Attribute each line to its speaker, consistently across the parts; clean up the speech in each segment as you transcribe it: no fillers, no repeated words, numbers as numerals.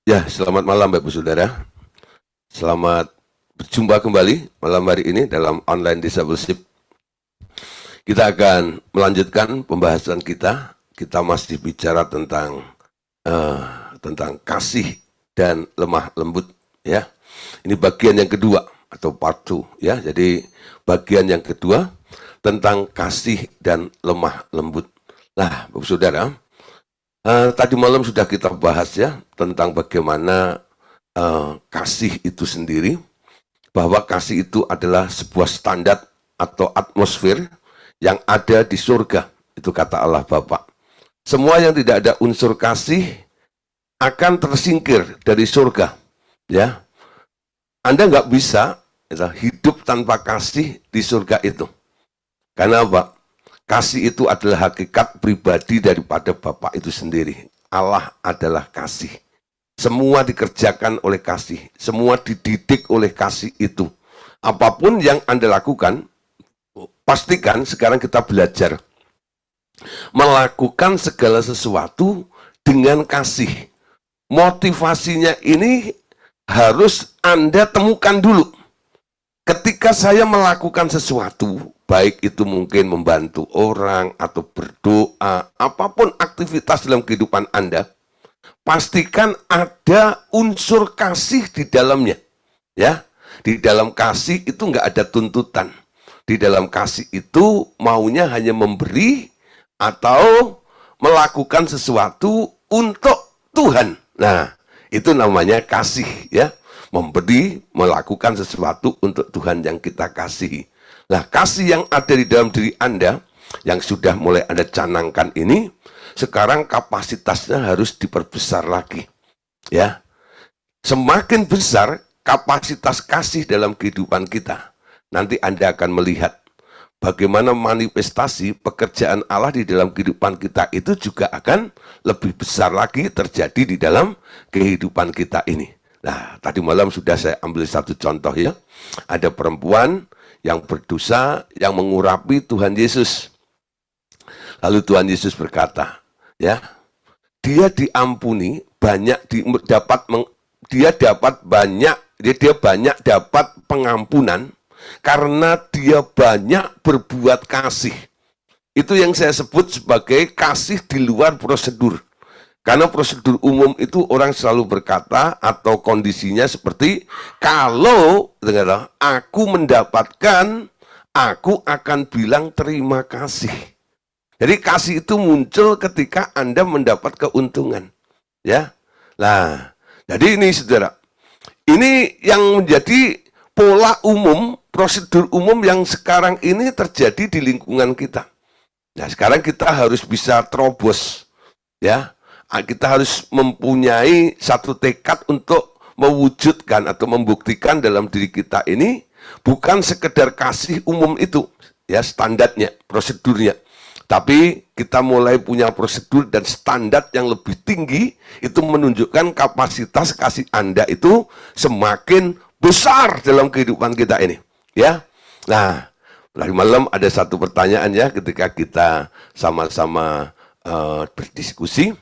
Speaker 1: Ya, selamat malam Bapak Saudara. Selamat berjumpa kembali malam hari ini dalam online discipleship. Kita akan melanjutkan pembahasan kita. Kita masih bicara uh, tentang kasih dan lemah lembut, ya. Ini bagian yang kedua atau part 2, ya. Jadi bagian yang kedua tentang kasih dan lemah lembut. Nah, Bapak Saudara, tadi malam sudah kita bahas ya tentang bagaimana kasih itu sendiri, bahwa kasih itu adalah sebuah standar atau atmosfer yang ada di surga. Itu kata Allah Bapa. Semua yang tidak ada unsur kasih akan tersingkir dari surga. Ya, Anda nggak bisa hidup tanpa kasih di surga itu. Karena apa? Kasih itu adalah hakikat pribadi daripada Bapa itu sendiri. Allah adalah kasih. Semua dikerjakan oleh kasih. Semua dididik oleh kasih itu. Apapun yang Anda lakukan, pastikan sekarang kita belajar melakukan segala sesuatu dengan kasih. Motivasinya ini harus Anda temukan dulu. Ketika saya melakukan sesuatu, baik itu mungkin membantu orang atau berdoa, apapun aktivitas dalam kehidupan Anda, pastikan ada unsur kasih di dalamnya. Ya, di dalam kasih itu nggak ada tuntutan. Di dalam kasih itu maunya hanya memberi atau melakukan sesuatu untuk Tuhan. Nah, itu namanya kasih, ya. Memberi, melakukan sesuatu untuk Tuhan yang kita kasihi. Nah, kasih yang ada di dalam diri Anda, yang sudah mulai Anda canangkan ini, sekarang kapasitasnya harus diperbesar lagi. Ya, semakin besar kapasitas kasih dalam kehidupan kita, nanti Anda akan melihat bagaimana manifestasi pekerjaan Allah di dalam kehidupan kita itu juga akan lebih besar lagi terjadi di dalam kehidupan kita ini. Nah, tadi malam sudah saya ambil satu contoh ya. Ada perempuan yang berdosa, yang mengurapi Tuhan Yesus. Lalu Tuhan Yesus berkata, ya, dia diampuni banyak, dia banyak dapat pengampunan karena dia banyak berbuat kasih. Itu yang saya sebut sebagai kasih di luar prosedur. Karena prosedur umum itu orang selalu berkata atau kondisinya seperti, kalau aku mendapatkan, aku akan bilang terima kasih. Jadi kasih itu muncul ketika Anda mendapat keuntungan. Ya, nah, jadi ini saudara, ini yang menjadi pola umum, prosedur umum yang sekarang ini terjadi di lingkungan kita. Nah, sekarang kita harus bisa terobos, ya. Kita harus mempunyai satu tekad untuk mewujudkan atau membuktikan dalam diri kita ini bukan sekedar kasih umum itu, ya, standarnya, prosedurnya. Tapi kita mulai punya prosedur dan standar yang lebih tinggi, itu menunjukkan kapasitas kasih Anda itu semakin besar dalam kehidupan kita ini. Ya, nah, tadi malam ada satu pertanyaan ya ketika kita sama-sama berdiskusi.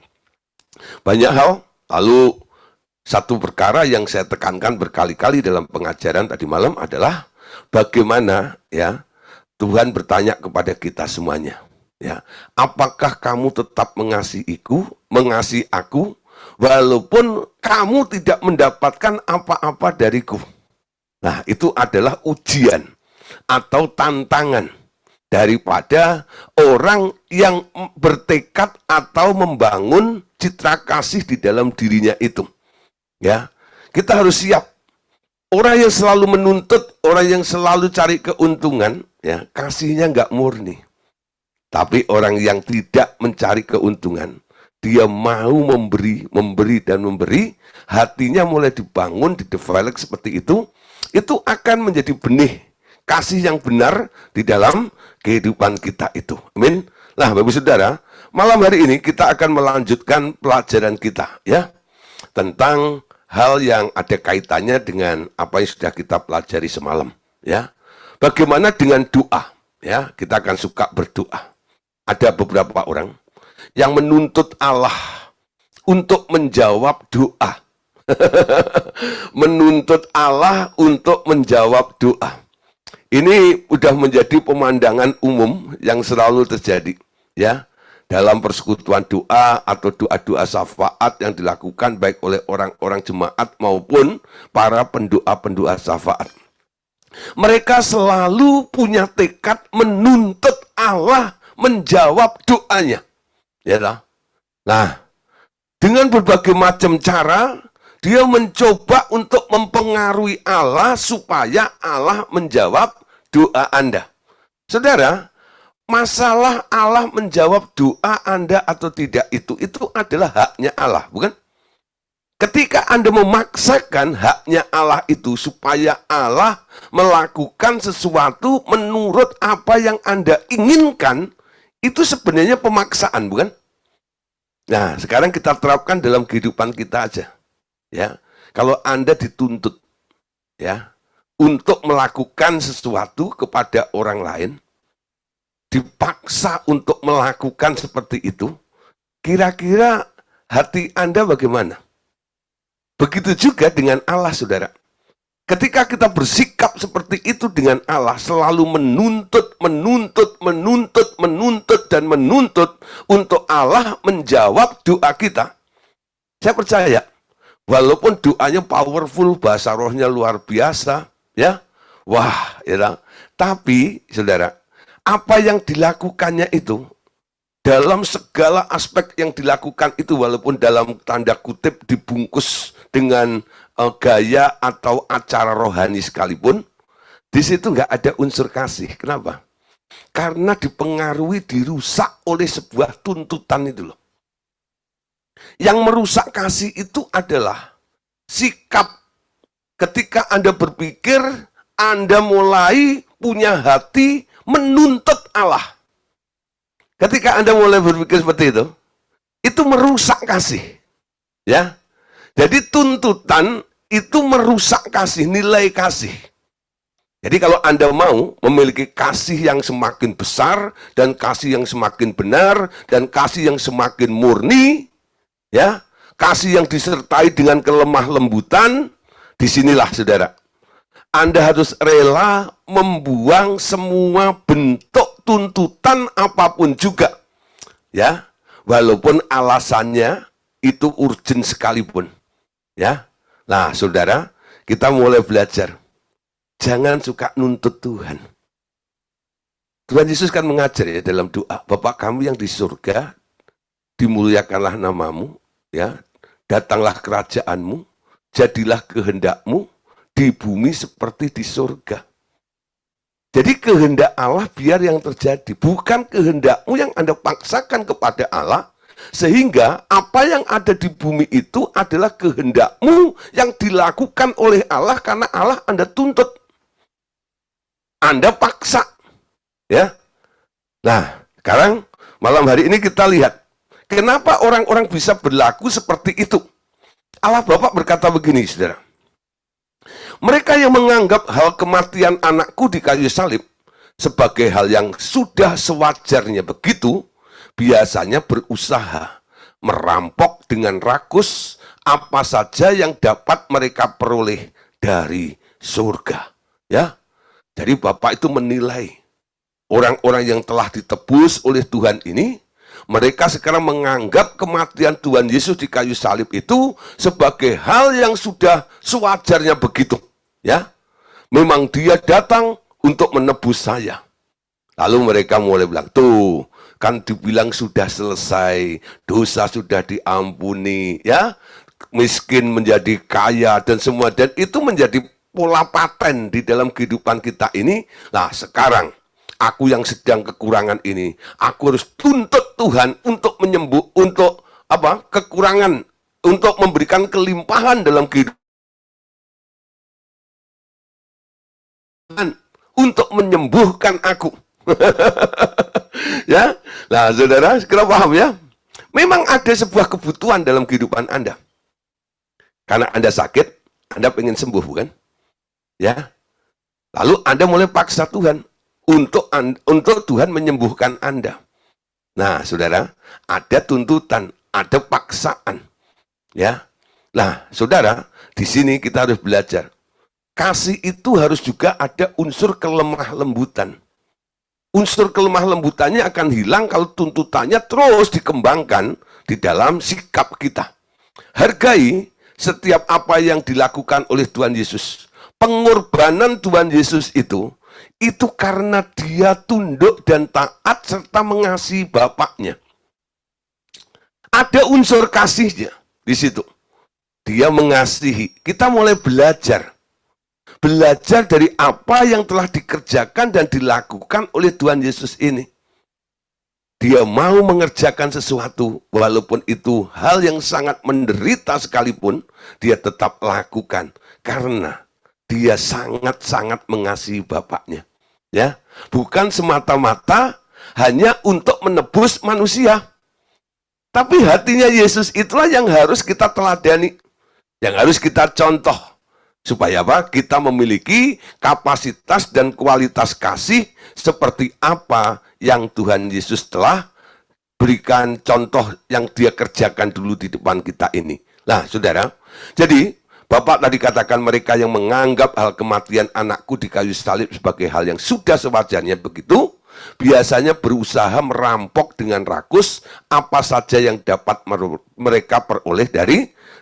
Speaker 1: Banyak hal, lalu satu perkara yang saya tekankan berkali-kali dalam pengajaran tadi malam adalah bagaimana ya Tuhan bertanya kepada kita semuanya. Ya, apakah kamu tetap mengasihi aku, walaupun kamu tidak mendapatkan apa-apa dariku? Nah, itu adalah ujian atau tantangan daripada orang yang bertekad atau membangun citra kasih di dalam dirinya itu. Ya, kita harus siap. Orang yang selalu menuntut, orang yang selalu cari keuntungan, ya, kasihnya nggak murni. Tapi orang yang tidak mencari keuntungan, dia mau memberi, dan memberi, hatinya mulai dibangun, didevelop seperti itu akan menjadi benih kasih yang benar di dalam kehidupan kita itu. Amin. Nah, Bapak Saudara, malam hari ini kita akan melanjutkan pelajaran kita ya tentang hal yang ada kaitannya dengan apa yang sudah kita pelajari semalam ya. Bagaimana dengan doa? Ya, kita akan suka berdoa. Ada beberapa orang yang menuntut Allah untuk menjawab doa. Menuntut Allah untuk menjawab doa. Ini udah menjadi pemandangan umum yang selalu terjadi, ya, dalam persekutuan doa atau doa-doa syafaat yang dilakukan baik oleh orang-orang jemaat maupun para pendoa-pendoa syafaat. Mereka selalu punya tekad menuntut Allah menjawab doanya, ya lah. Nah, dengan berbagai macam cara dia mencoba untuk mempengaruhi Allah supaya Allah menjawab doa Anda. Saudara, masalah Allah menjawab doa Anda atau tidak itu adalah haknya Allah, bukan? Ketika Anda memaksakan haknya Allah itu supaya Allah melakukan sesuatu menurut apa yang Anda inginkan, itu sebenarnya pemaksaan, bukan? Nah, sekarang kita terapkan dalam kehidupan kita aja. Ya, kalau Anda dituntut ya untuk melakukan sesuatu kepada orang lain, dipaksa untuk melakukan seperti itu, kira-kira hati Anda bagaimana? Begitu juga dengan Allah, saudara. Ketika kita bersikap seperti itu dengan Allah, selalu menuntut untuk Allah menjawab doa kita. Saya percaya, walaupun doanya powerful, bahasa rohnya luar biasa, ya, wah, ya, tapi, saudara, apa yang dilakukannya itu, dalam segala aspek yang dilakukan itu, walaupun dalam tanda kutip dibungkus dengan gaya atau acara rohani sekalipun, di situ nggak ada unsur kasih. Kenapa? Karena dipengaruhi, dirusak oleh sebuah tuntutan itu loh. Yang merusak kasih itu adalah sikap ketika Anda berpikir, Anda mulai punya hati menuntut Allah. Ketika Anda mulai berpikir seperti itu merusak kasih. Ya. Jadi tuntutan itu merusak kasih, nilai kasih. Jadi kalau Anda mau memiliki kasih yang semakin besar, dan kasih yang semakin benar, dan kasih yang semakin murni, ya, kasih yang disertai dengan kelemah lembutan, disinilah saudara, Anda harus rela membuang semua bentuk tuntutan apapun juga, ya, walaupun alasannya itu urgent sekalipun, ya. Nah, saudara, kita mulai belajar, jangan suka nuntut Tuhan. Tuhan Yesus kan mengajar ya dalam doa, Bapa kami yang di surga, dimuliakanlah namamu, ya, datanglah kerajaanmu, jadilah kehendakmu di bumi seperti di surga. Jadi kehendak Allah biar yang terjadi, bukan kehendakmu yang Anda paksakan kepada Allah, sehingga apa yang ada di bumi itu adalah kehendakmu yang dilakukan oleh Allah karena Allah Anda tuntut. Anda paksa. Ya. Nah, sekarang malam hari ini kita lihat, kenapa orang-orang bisa berlaku seperti itu. Allah Bapa berkata begini, saudara. Mereka yang menganggap hal kematian anakku di kayu salib sebagai hal yang sudah sewajarnya begitu, biasanya berusaha merampok dengan rakus apa saja yang dapat mereka peroleh dari surga. Ya, jadi Bapak itu menilai orang-orang yang telah ditebus oleh Tuhan ini, mereka sekarang menganggap kematian Tuhan Yesus di kayu salib itu sebagai hal yang sudah sewajarnya begitu. Ya, memang dia datang untuk menebus saya. Lalu mereka mulai bilang, tuh, kan dibilang sudah selesai, dosa sudah diampuni, ya, miskin menjadi kaya dan semua, dan itu menjadi pola paten di dalam kehidupan kita ini. Nah, sekarang aku yang sedang kekurangan ini, aku harus tuntut Tuhan untuk menyembuh, untuk apa? Kekurangan, untuk memberikan kelimpahan dalam kehidupan, untuk menyembuhkan aku. Ya, nah saudara, segera paham ya. Memang ada sebuah kebutuhan dalam kehidupan Anda. Karena Anda sakit, Anda pengen sembuh, bukan? Ya. Lalu Anda mulai paksa Tuhan untuk Tuhan menyembuhkan Anda. Nah, saudara, ada tuntutan, ada paksaan. Ya. Nah, saudara, di sini kita harus belajar. Kasih itu harus juga ada unsur kelemah lembutan. Unsur kelemah lembutannya akan hilang kalau tuntutannya terus dikembangkan di dalam sikap kita. Hargai setiap apa yang dilakukan oleh Tuhan Yesus. Pengorbanan Tuhan Yesus itu karena dia tunduk dan taat serta mengasihi Bapaknya. Ada unsur kasihnya di situ. Dia mengasihi. Kita mulai belajar. Belajar dari apa yang telah dikerjakan dan dilakukan oleh Tuhan Yesus ini. Dia mau mengerjakan sesuatu, walaupun itu hal yang sangat menderita sekalipun, dia tetap lakukan. Karena dia sangat-sangat mengasihi Bapaknya. Ya, bukan semata-mata hanya untuk menebus manusia. Tapi hatinya Yesus itulah yang harus kita teladani. Yang harus kita contoh. Supaya apa? Kita memiliki kapasitas dan kualitas kasih seperti apa yang Tuhan Yesus telah berikan contoh yang dia kerjakan dulu di depan kita ini. Nah, saudara, jadi Bapak tadi katakan mereka yang menganggap hal kematian anakku di kayu salib sebagai hal yang sudah sewajarnya begitu, biasanya berusaha merampok dengan rakus apa saja yang dapat mereka peroleh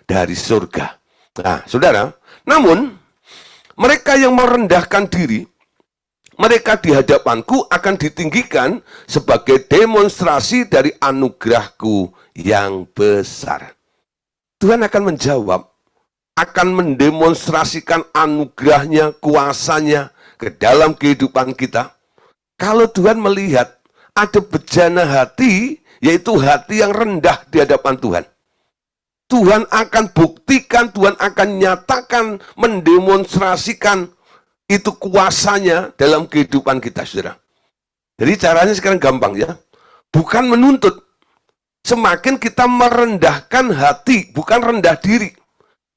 Speaker 1: dari surga. Nah, saudara, namun, mereka yang merendahkan diri, mereka di hadapanku akan ditinggikan sebagai demonstrasi dari anugerahku yang besar. Tuhan akan menjawab, akan mendemonstrasikan anugerahnya, kuasanya ke dalam kehidupan kita. Kalau Tuhan melihat ada bejana hati, yaitu hati yang rendah di hadapan Tuhan. Tuhan akan buktikan, Tuhan akan nyatakan, mendemonstrasikan itu kuasanya dalam kehidupan kita, saudara. Jadi caranya sekarang gampang ya. Bukan menuntut. Semakin kita merendahkan hati, bukan rendah diri.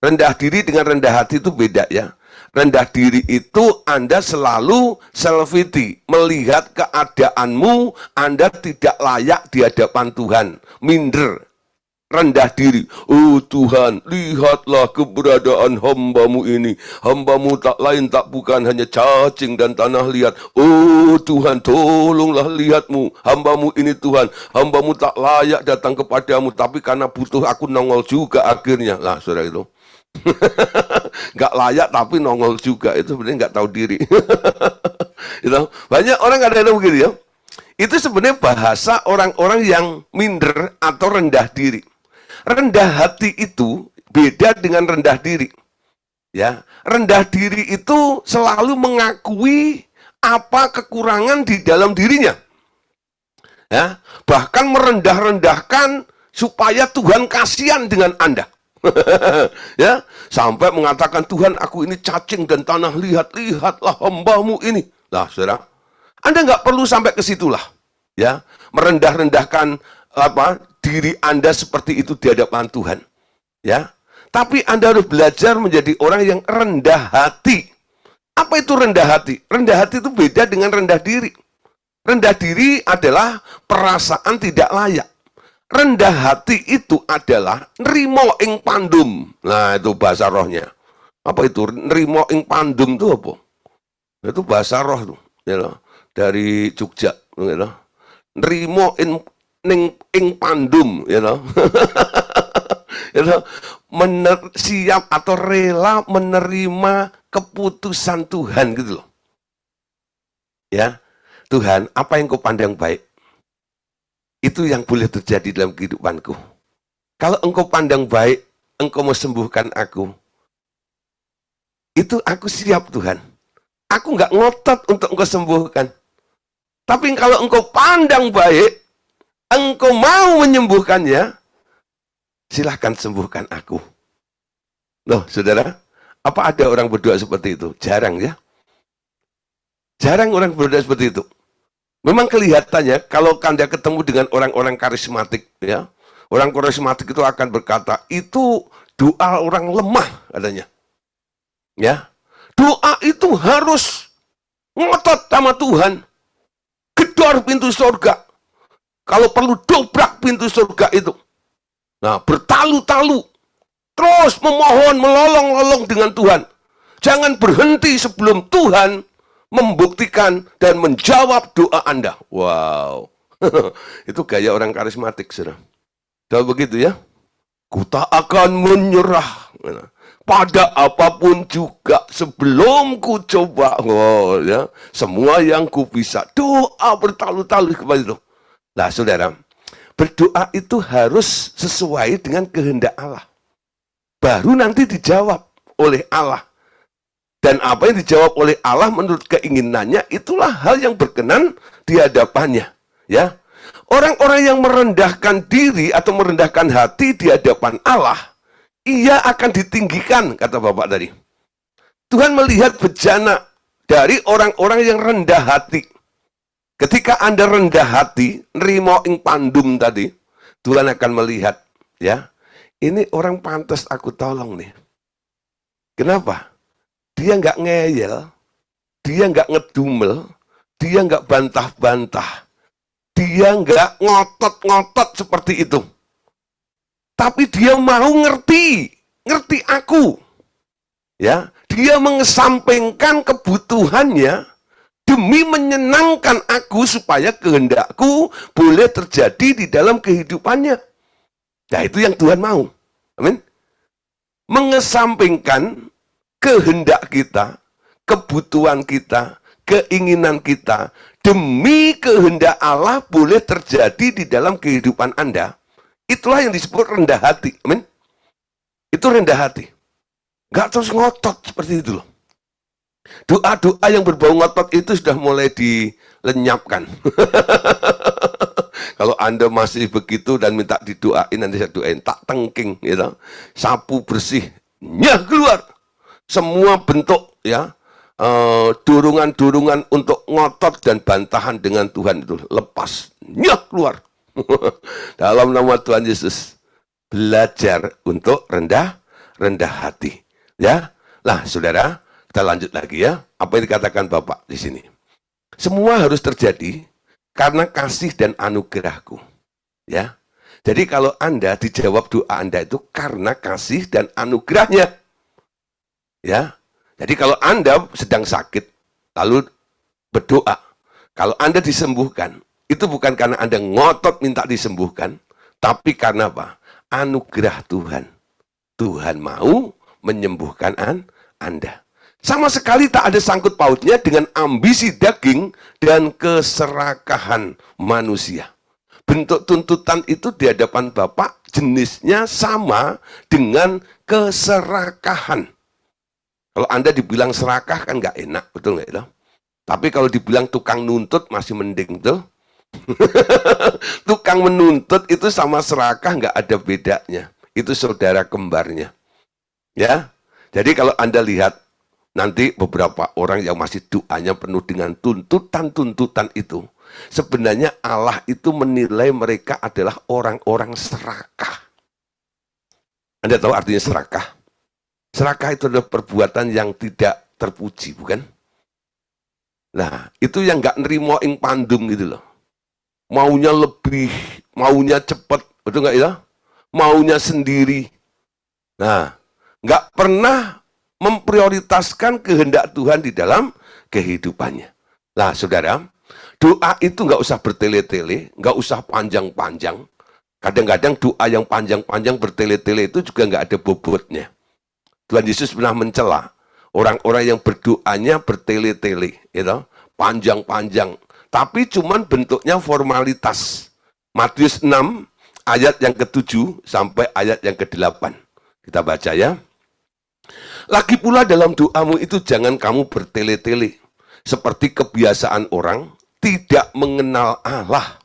Speaker 1: Rendah diri dengan rendah hati itu beda ya. Rendah diri itu Anda selalu self-pity, melihat keadaanmu, Anda tidak layak di hadapan Tuhan. Minder. Rendah diri. Oh Tuhan, lihatlah keberadaan hambamu ini. Hambamu tak lain tak bukan hanya cacing dan tanah liat. Oh Tuhan, tolonglah lihatmu. Hambamu ini Tuhan. Hambamu tak layak datang kepadamu. Tapi karena butuh aku nongol juga akhirnya. Lah saudara itu. Gak layak tapi nongol juga. Itu sebenarnya gak tahu diri. Banyak orang kadang-kadang begitu ya. Itu sebenarnya bahasa orang-orang yang minder atau rendah diri. Rendah hati itu beda dengan rendah diri. Ya, rendah diri itu selalu mengakui apa kekurangan di dalam dirinya. Ya, bahkan merendah-rendahkan supaya Tuhan kasihan dengan Anda. Ya, sampai mengatakan Tuhan, aku ini cacing dan tanah liat, lihatlah hambamu ini. Lah, saudara, Anda nggak perlu sampai ke situlah. Ya, merendah-rendahkan diri Anda seperti itu di hadapan Tuhan. Ya. Tapi Anda harus belajar menjadi orang yang rendah hati. Apa itu rendah hati? Rendah hati itu beda dengan rendah diri. Rendah diri adalah perasaan tidak layak. Rendah hati itu adalah nrimo ing pandum. Nah, itu bahasa rohnya. Apa itu? Nrimo ing pandum itu apa? Itu bahasa roh tuh, ya loh. Dari Jogja, ya loh. Nrimo ing pandum, you know. You know, siap atau rela menerima keputusan Tuhan gitu loh. Ya, Tuhan, apa yang kau pandang baik? Itu yang boleh terjadi dalam kehidupanku. Kalau engkau pandang baik, engkau mau sembuhkan aku. Itu aku siap Tuhan. Aku nggak ngotot untuk engkau sembuhkan. Tapi kalau engkau pandang baik, engkau mau menyembuhkannya, silahkan sembuhkan aku. Loh, saudara, apa ada orang berdoa seperti itu? Jarang ya. Jarang orang berdoa seperti itu. Memang kelihatannya, kalau Anda ketemu dengan orang-orang karismatik, ya, orang karismatik itu akan berkata, itu doa orang lemah, adanya. Ya, doa itu harus ngotot sama Tuhan. Gedor pintu surga. Kalau perlu dobrak pintu surga itu. Nah, bertalu-talu. Terus memohon, melolong-lolong dengan Tuhan. Jangan berhenti sebelum Tuhan membuktikan dan menjawab doa Anda. Wow. Itu gaya orang karismatik, saudara. Kalau begitu ya, ku tak akan menyerah pada apapun juga sebelum ku coba. Oh, ya. Semua yang ku bisa. Doa bertalu-talu kepada itu. Nah, saudara, berdoa itu harus sesuai dengan kehendak Allah. Baru nanti dijawab oleh Allah. Dan apa yang dijawab oleh Allah menurut keinginannya, itulah hal yang berkenan di hadapannya. Ya, orang-orang yang merendahkan diri atau merendahkan hati di hadapan Allah, ia akan ditinggikan, kata Bapak tadi. Tuhan melihat bejana dari orang-orang yang rendah hati. Ketika Anda rendah hati, nerimo ing pandum tadi, Tuhan akan melihat, ya, ini orang pantas aku tolong nih. Kenapa? Dia nggak ngeyel, dia nggak ngedumel, dia nggak bantah-bantah, dia nggak ngotot-ngotot seperti itu. Tapi dia mau ngerti aku. Ya, dia mengesampingkan kebutuhannya demi menyenangkan aku supaya kehendakku boleh terjadi di dalam kehidupannya. Nah, itu yang Tuhan mau. Amin. Mengesampingkan kehendak kita, kebutuhan kita, keinginan kita, demi kehendak Allah boleh terjadi di dalam kehidupan Anda. Itulah yang disebut rendah hati. Amin. Itu rendah hati. Gak terus ngotot seperti itu loh. Doa-doa yang berbau ngotot itu sudah mulai dilenyapkan. Kalau Anda masih begitu dan minta didoain, nanti saya doain, tak tengking, gitu. Sapu bersih, nyah keluar. Semua bentuk, ya, dorongan-dorongan untuk ngotot dan bantahan dengan Tuhan itu lepas, nyah keluar. Dalam nama Tuhan Yesus, belajar untuk rendah hati, ya. Nah, saudara, kita lanjut lagi ya. Apa yang dikatakan Bapak di sini? Semua harus terjadi karena kasih dan anugerahku, ya. Jadi kalau Anda dijawab doa Anda itu karena kasih dan anugerahnya, ya. Jadi kalau Anda sedang sakit lalu berdoa, kalau Anda disembuhkan, itu bukan karena Anda ngotot minta disembuhkan, tapi karena apa? Anugerah Tuhan. Tuhan mau menyembuhkan Anda. Sama sekali tak ada sangkut pautnya dengan ambisi daging dan keserakahan manusia. Bentuk tuntutan itu di hadapan Bapak jenisnya sama dengan keserakahan. Kalau Anda dibilang serakah kan nggak enak, betul nggak itu? Tapi kalau dibilang tukang nuntut masih mending, betul? Tukang menuntut itu sama serakah nggak ada bedanya. Itu saudara kembarnya. Ya, jadi kalau Anda lihat nanti beberapa orang yang masih doanya penuh dengan tuntutan-tuntutan itu, sebenarnya Allah itu menilai mereka adalah orang-orang serakah. Anda tahu artinya serakah? Serakah itu adalah perbuatan yang tidak terpuji, bukan? Nah, itu yang nggak nerimo ing pandum gitu loh. Maunya lebih, maunya cepat, betul nggak ya? Maunya sendiri. Nah, nggak pernah memprioritaskan kehendak Tuhan di dalam kehidupannya. Nah, saudara, doa itu nggak usah bertele-tele, nggak usah panjang-panjang. Kadang-kadang doa yang panjang-panjang bertele-tele itu juga nggak ada bobotnya. Tuhan Yesus pernah mencela orang-orang yang berdoanya bertele-tele, gitu, panjang-panjang, tapi cuman bentuknya formalitas. Matius 6 ayat yang ke-7 sampai ayat yang ke-8. Kita baca ya. Lagi pula dalam doamu itu jangan kamu bertele-tele, seperti kebiasaan orang tidak mengenal Allah.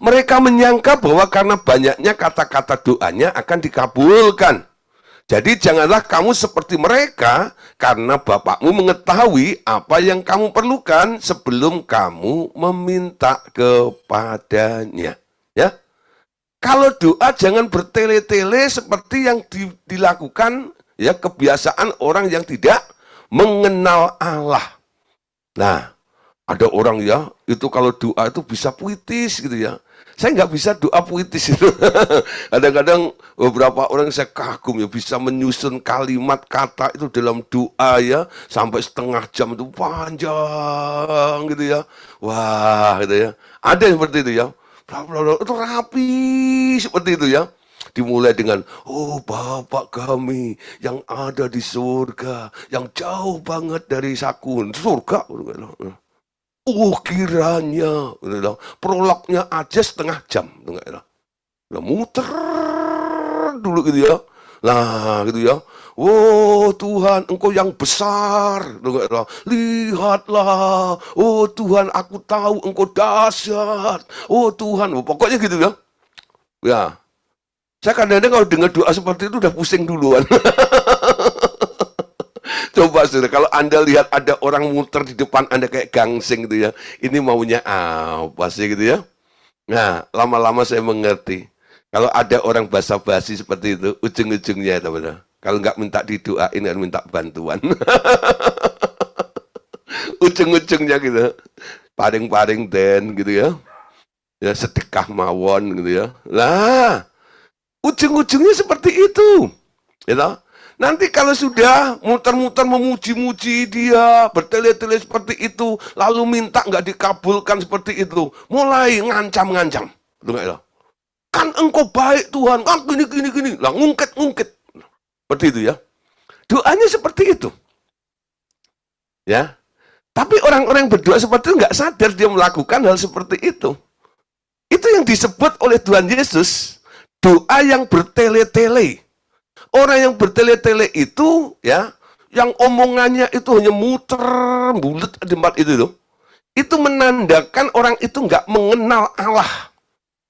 Speaker 1: Mereka menyangka bahwa karena banyaknya kata-kata doanya akan dikabulkan. Jadi janganlah kamu seperti mereka, karena Bapakmu mengetahui apa yang kamu perlukan sebelum kamu meminta kepadanya. Ya, kalau doa jangan bertele-tele seperti yang dilakukan, ya, kebiasaan orang yang tidak mengenal Allah. Nah, ada orang ya, itu kalau doa itu bisa puitis gitu ya. Saya nggak bisa doa puitis itu. Kadang-kadang beberapa orang saya kagum ya bisa menyusun kalimat kata itu dalam doa ya sampai setengah jam itu panjang gitu ya. Wah gitu ya. Ada yang seperti itu ya. Itu rapi seperti itu ya. Dimulai dengan, oh Bapak kami yang ada di surga, yang jauh banget dari sakun. Surga. Oh kiranya, prolognya aja setengah jam, udah muter dulu gitu ya. Nah gitu ya. Oh Tuhan, Engkau yang besar, lihatlah. Oh Tuhan, aku tahu Engkau dahsyat. Oh Tuhan, pokoknya gitu ya. Ya, saya kadang-kadang kalau dengar doa seperti itu udah pusing duluan. Coba saudara, kalau Anda lihat ada orang muter di depan Anda kayak gangsing gitu ya, ini maunya apa sih gitu ya? Nah, lama-lama saya mengerti. Kalau ada orang basa-basi seperti itu, ujung-ujungnya teman-teman. Kalau nggak minta didoain, kan minta bantuan. Ujung-ujungnya gitu. Paring-paring den gitu ya. Ya sedekah mawon gitu ya. Lah, ujung-ujungnya seperti itu. Gitu. Nanti kalau sudah muter-muter memuji-muji dia, bertele-tele seperti itu, lalu minta nggak dikabulkan seperti itu, mulai ngancam-ngancam. Kan engkau baik Tuhan, kan gini. Lah ngungkit-ngungkit. Seperti itu ya. Doanya seperti itu. Ya. Tapi orang-orang yang berdoa seperti itu nggak sadar dia melakukan hal seperti itu. Itu yang disebut oleh Tuhan Yesus, doa yang bertele-tele. Orang yang bertele-tele itu ya, yang omongannya itu hanya muter bulat di tempat itu menandakan orang itu nggak mengenal Allah.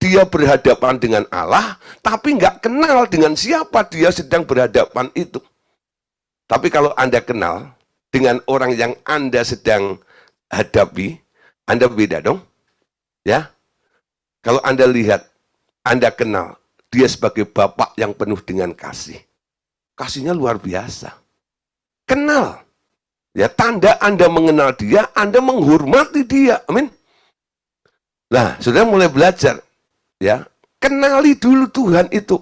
Speaker 1: Dia berhadapan dengan Allah, tapi nggak kenal dengan siapa dia sedang berhadapan itu. Tapi kalau Anda kenal dengan orang yang Anda sedang hadapi, Anda beda dong. Ya, kalau Anda lihat, Anda kenal dia sebagai Bapak yang penuh dengan kasih. Kasihnya luar biasa. Kenal. Ya, tanda Anda mengenal dia, Anda menghormati dia. Amin. Nah, sudah mulai belajar. Ya, kenali dulu Tuhan itu.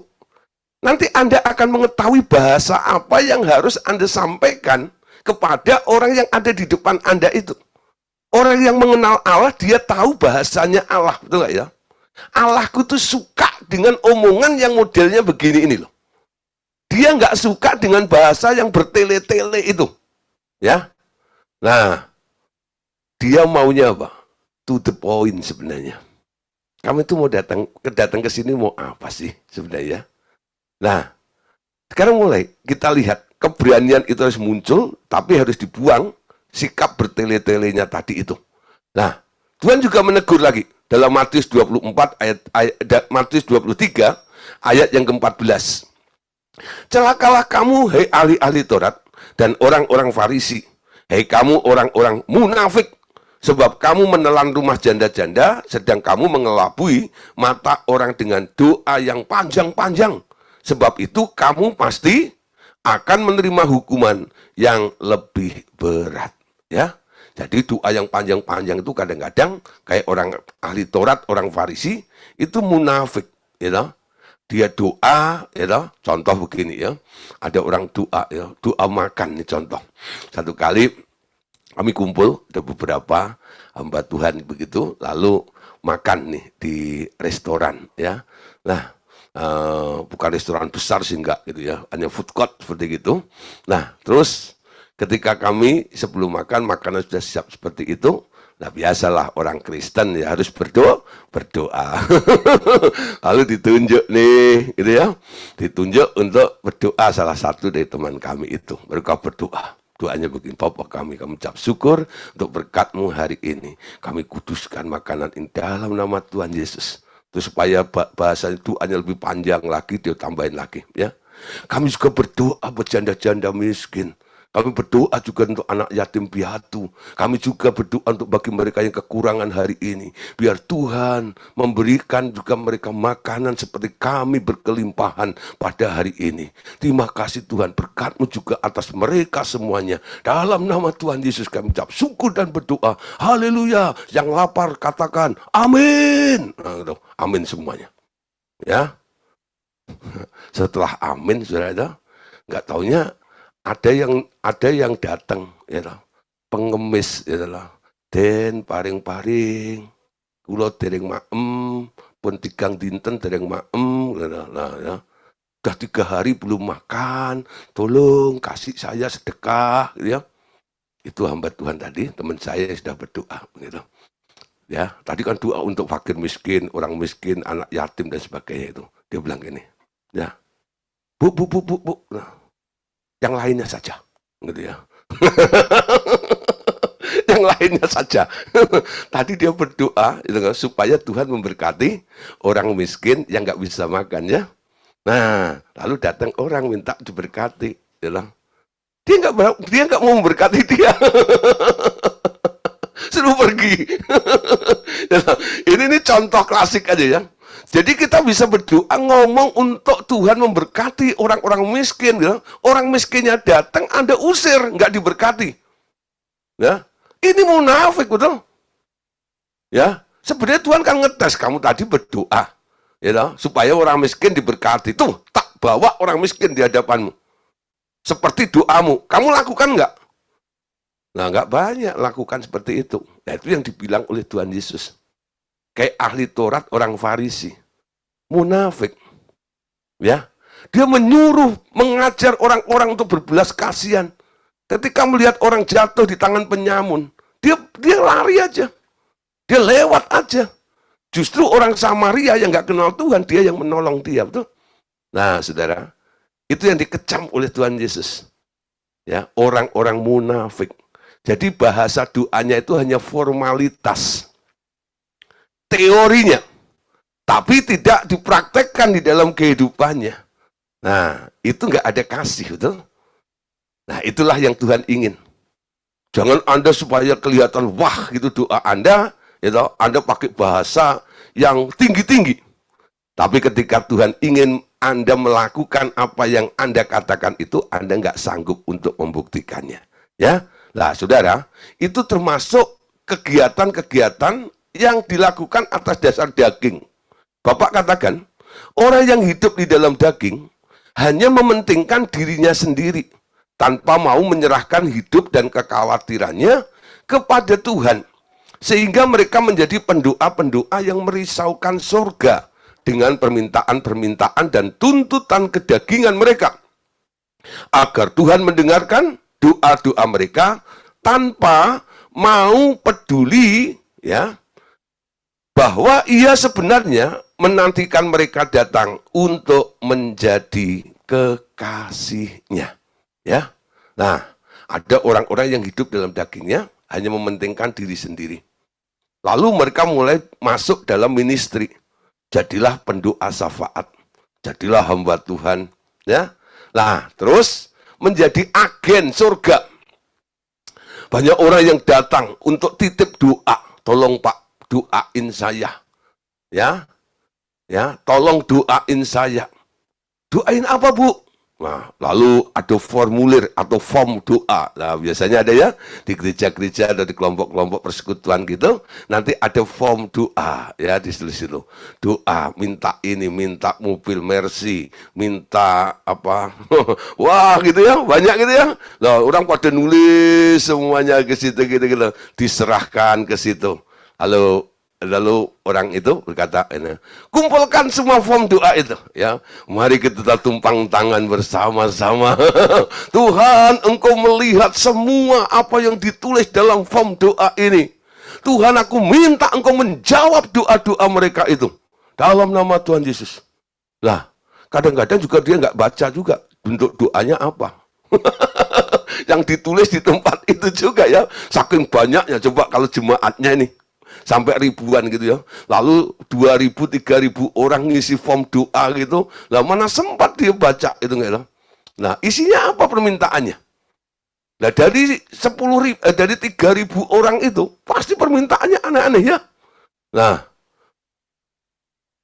Speaker 1: Nanti Anda akan mengetahui bahasa apa yang harus Anda sampaikan kepada orang yang ada di depan Anda itu. Orang yang mengenal Allah, dia tahu bahasanya Allah. Betul nggak ya? Allahku tuh suka dengan omongan yang modelnya begini ini loh. Dia nggak suka dengan bahasa yang bertele-tele itu. Ya. Nah, dia maunya apa? To the point sebenarnya. Kamu itu mau datang ke sini mau apa sih sebenarnya? Nah, sekarang mulai kita lihat keberanian itu harus muncul, tapi harus dibuang sikap bertele-telenya tadi itu. Nah, Tuhan juga menegur lagi dalam Matius 24 Matius 23 ayat yang ke-14. Celakalah kamu, hei ahli-ahli Taurat dan orang-orang Farisi, hei kamu orang-orang munafik, sebab kamu menelan rumah janda-janda, sedang kamu mengelabui mata orang dengan doa yang panjang-panjang. Sebab itu kamu pasti akan menerima hukuman yang lebih berat. Ya, jadi doa yang panjang-panjang itu kadang-kadang kayak orang ahli Taurat, orang Farisi itu munafik, ya. Dia doa, ya, contoh begini ya, ada orang doa, ya, doa makan nih contoh. Satu kali kami kumpul, ada beberapa hamba Tuhan begitu, lalu makan nih di restoran, ya. Nah, bukan restoran besar sih enggak gitu ya, hanya food court seperti gitu. Nah, terus ketika kami sebelum makan, makanan sudah siap seperti itu. Nah, biasalah orang Kristen ya harus berdoa. Lalu ditunjuk nih, gitu ya. Ditunjuk untuk berdoa salah satu dari teman kami itu. Mereka berdoa. Doanya begini, Bapak kami ucap syukur untuk berkat-Mu hari ini. Kami kuduskan makanan ini dalam nama Tuhan Yesus. Terus supaya bahasa doanya lebih panjang lagi, dia tambahin lagi. Ya. Kami juga berdoa buat janda-janda miskin. Kami berdoa juga untuk anak yatim piatu. Kami juga berdoa untuk bagi mereka yang kekurangan hari ini. Biar Tuhan memberikan juga mereka makanan seperti kami berkelimpahan pada hari ini. Terima kasih Tuhan, berkat-Mu juga atas mereka semuanya. Dalam nama Tuhan Yesus kami ucap syukur dan berdoa. Haleluya. Yang lapar katakan amin. Nah, gitu. Amin semuanya. Ya. Setelah amin, saudara, nggak taunya ada yang datang, ya lah, pengemis, ya lah, den paring-paring, kula dereng maem, pun 3 dinten dereng maem, ya. Sudah 3 hari belum makan, tolong kasih saya sedekah, gitu ya. Itu hamba Tuhan tadi, teman saya yang sudah berdoa, gitu. Ya, tadi kan doa untuk fakir miskin, orang miskin, anak yatim dan sebagainya itu. Dia bilang gini, ya, bu. Nah, yang lainnya saja, gitu ya. Yang lainnya saja. Tadi dia berdoa gitu, supaya Tuhan memberkati orang miskin yang nggak bisa makan, ya. Nah, lalu datang orang minta diberkati, gitu. Dia nggak mau memberkati dia. Suruh pergi. Ini contoh klasik aja, ya. Jadi kita bisa berdoa ngomong untuk Tuhan memberkati orang-orang miskin. Ya. Orang miskinnya datang, Anda usir, nggak diberkati. Ya. Ini munafik, betul? Ya, sebenarnya Tuhan kan ngetes kamu tadi berdoa, ya, supaya orang miskin diberkati. Tuh, tak bawa orang miskin di hadapanmu. Seperti doamu, kamu lakukan nggak? Nah, nggak banyak lakukan seperti itu. Nah, itu yang dibilang oleh Tuhan Yesus. Kayak ahli Taurat orang Farisi. Munafik. Ya. Dia menyuruh, mengajar orang-orang untuk berbelas kasihan. Ketika melihat orang jatuh di tangan penyamun, dia lari aja. Dia lewat aja. Justru orang Samaria yang nggak kenal Tuhan, dia yang menolong dia. Betul? Nah, saudara, itu yang dikecam oleh Tuhan Yesus. Ya, orang-orang munafik. Jadi bahasa doanya itu hanya formalitas. Teorinya, tapi tidak dipraktekkan di dalam kehidupannya. Nah, itu nggak ada kasih, betul? Nah, itulah yang Tuhan ingin. Jangan Anda supaya kelihatan wah gitu doa Anda, gitu, Anda pakai bahasa yang tinggi-tinggi. Tapi ketika Tuhan ingin Anda melakukan apa yang Anda katakan itu, Anda nggak sanggup untuk membuktikannya. Ya, nah, saudara, itu termasuk kegiatan-kegiatan yang dilakukan atas dasar daging. Bapak katakan, orang yang hidup di dalam daging hanya mementingkan dirinya sendiri, tanpa mau menyerahkan hidup dan kekhawatirannya kepada Tuhan. Sehingga mereka menjadi pendoa-pendoa yang merisaukan surga dengan permintaan-permintaan dan tuntutan kedagingan mereka. Agar Tuhan mendengarkan doa-doa mereka tanpa mau peduli, ya, bahwa ia sebenarnya menantikan mereka datang untuk menjadi kekasihnya. Ya, nah, ada orang-orang yang hidup dalam dagingnya hanya mementingkan diri sendiri. Lalu mereka mulai masuk dalam ministry. Jadilah pendoa syafaat, jadilah hamba Tuhan. Ya, nah, terus menjadi agen surga. Banyak orang yang datang untuk titip doa. Tolong Pak, doain saya. Ya, tolong doain saya. Doain apa, Bu? Nah, lalu ada formulir atau form doa. Nah, biasanya ada ya di gereja-gereja atau di kelompok-kelompok persekutuan gitu. Nanti ada form doa ya di situ. Doa, minta ini, minta mobil Mercy, minta apa? Wah, gitu ya, banyak gitu ya. Nah, orang pada nulis semuanya ke situ gitu. Diserahkan ke situ. Lalu orang itu berkata, kumpulkan semua form doa itu, ya. Mari kita tumpang tangan bersama-sama. Tuhan, Engkau melihat semua apa yang ditulis dalam form doa ini. Tuhan, aku minta Engkau menjawab doa-doa mereka itu dalam nama Tuhan Yesus. Lah, kadang-kadang juga dia nggak baca juga bentuk doanya apa. Yang ditulis di tempat itu juga, ya. Saking banyaknya, coba kalau jemaatnya ini sampai ribuan gitu ya. Lalu 2.000, 3.000 orang ngisi form doa gitu. Lah mana sempat dia baca itu enggak. Nah, isinya apa permintaannya? Nah dari 10.000, dari 3.000 orang itu pasti permintaannya aneh-aneh ya. Nah,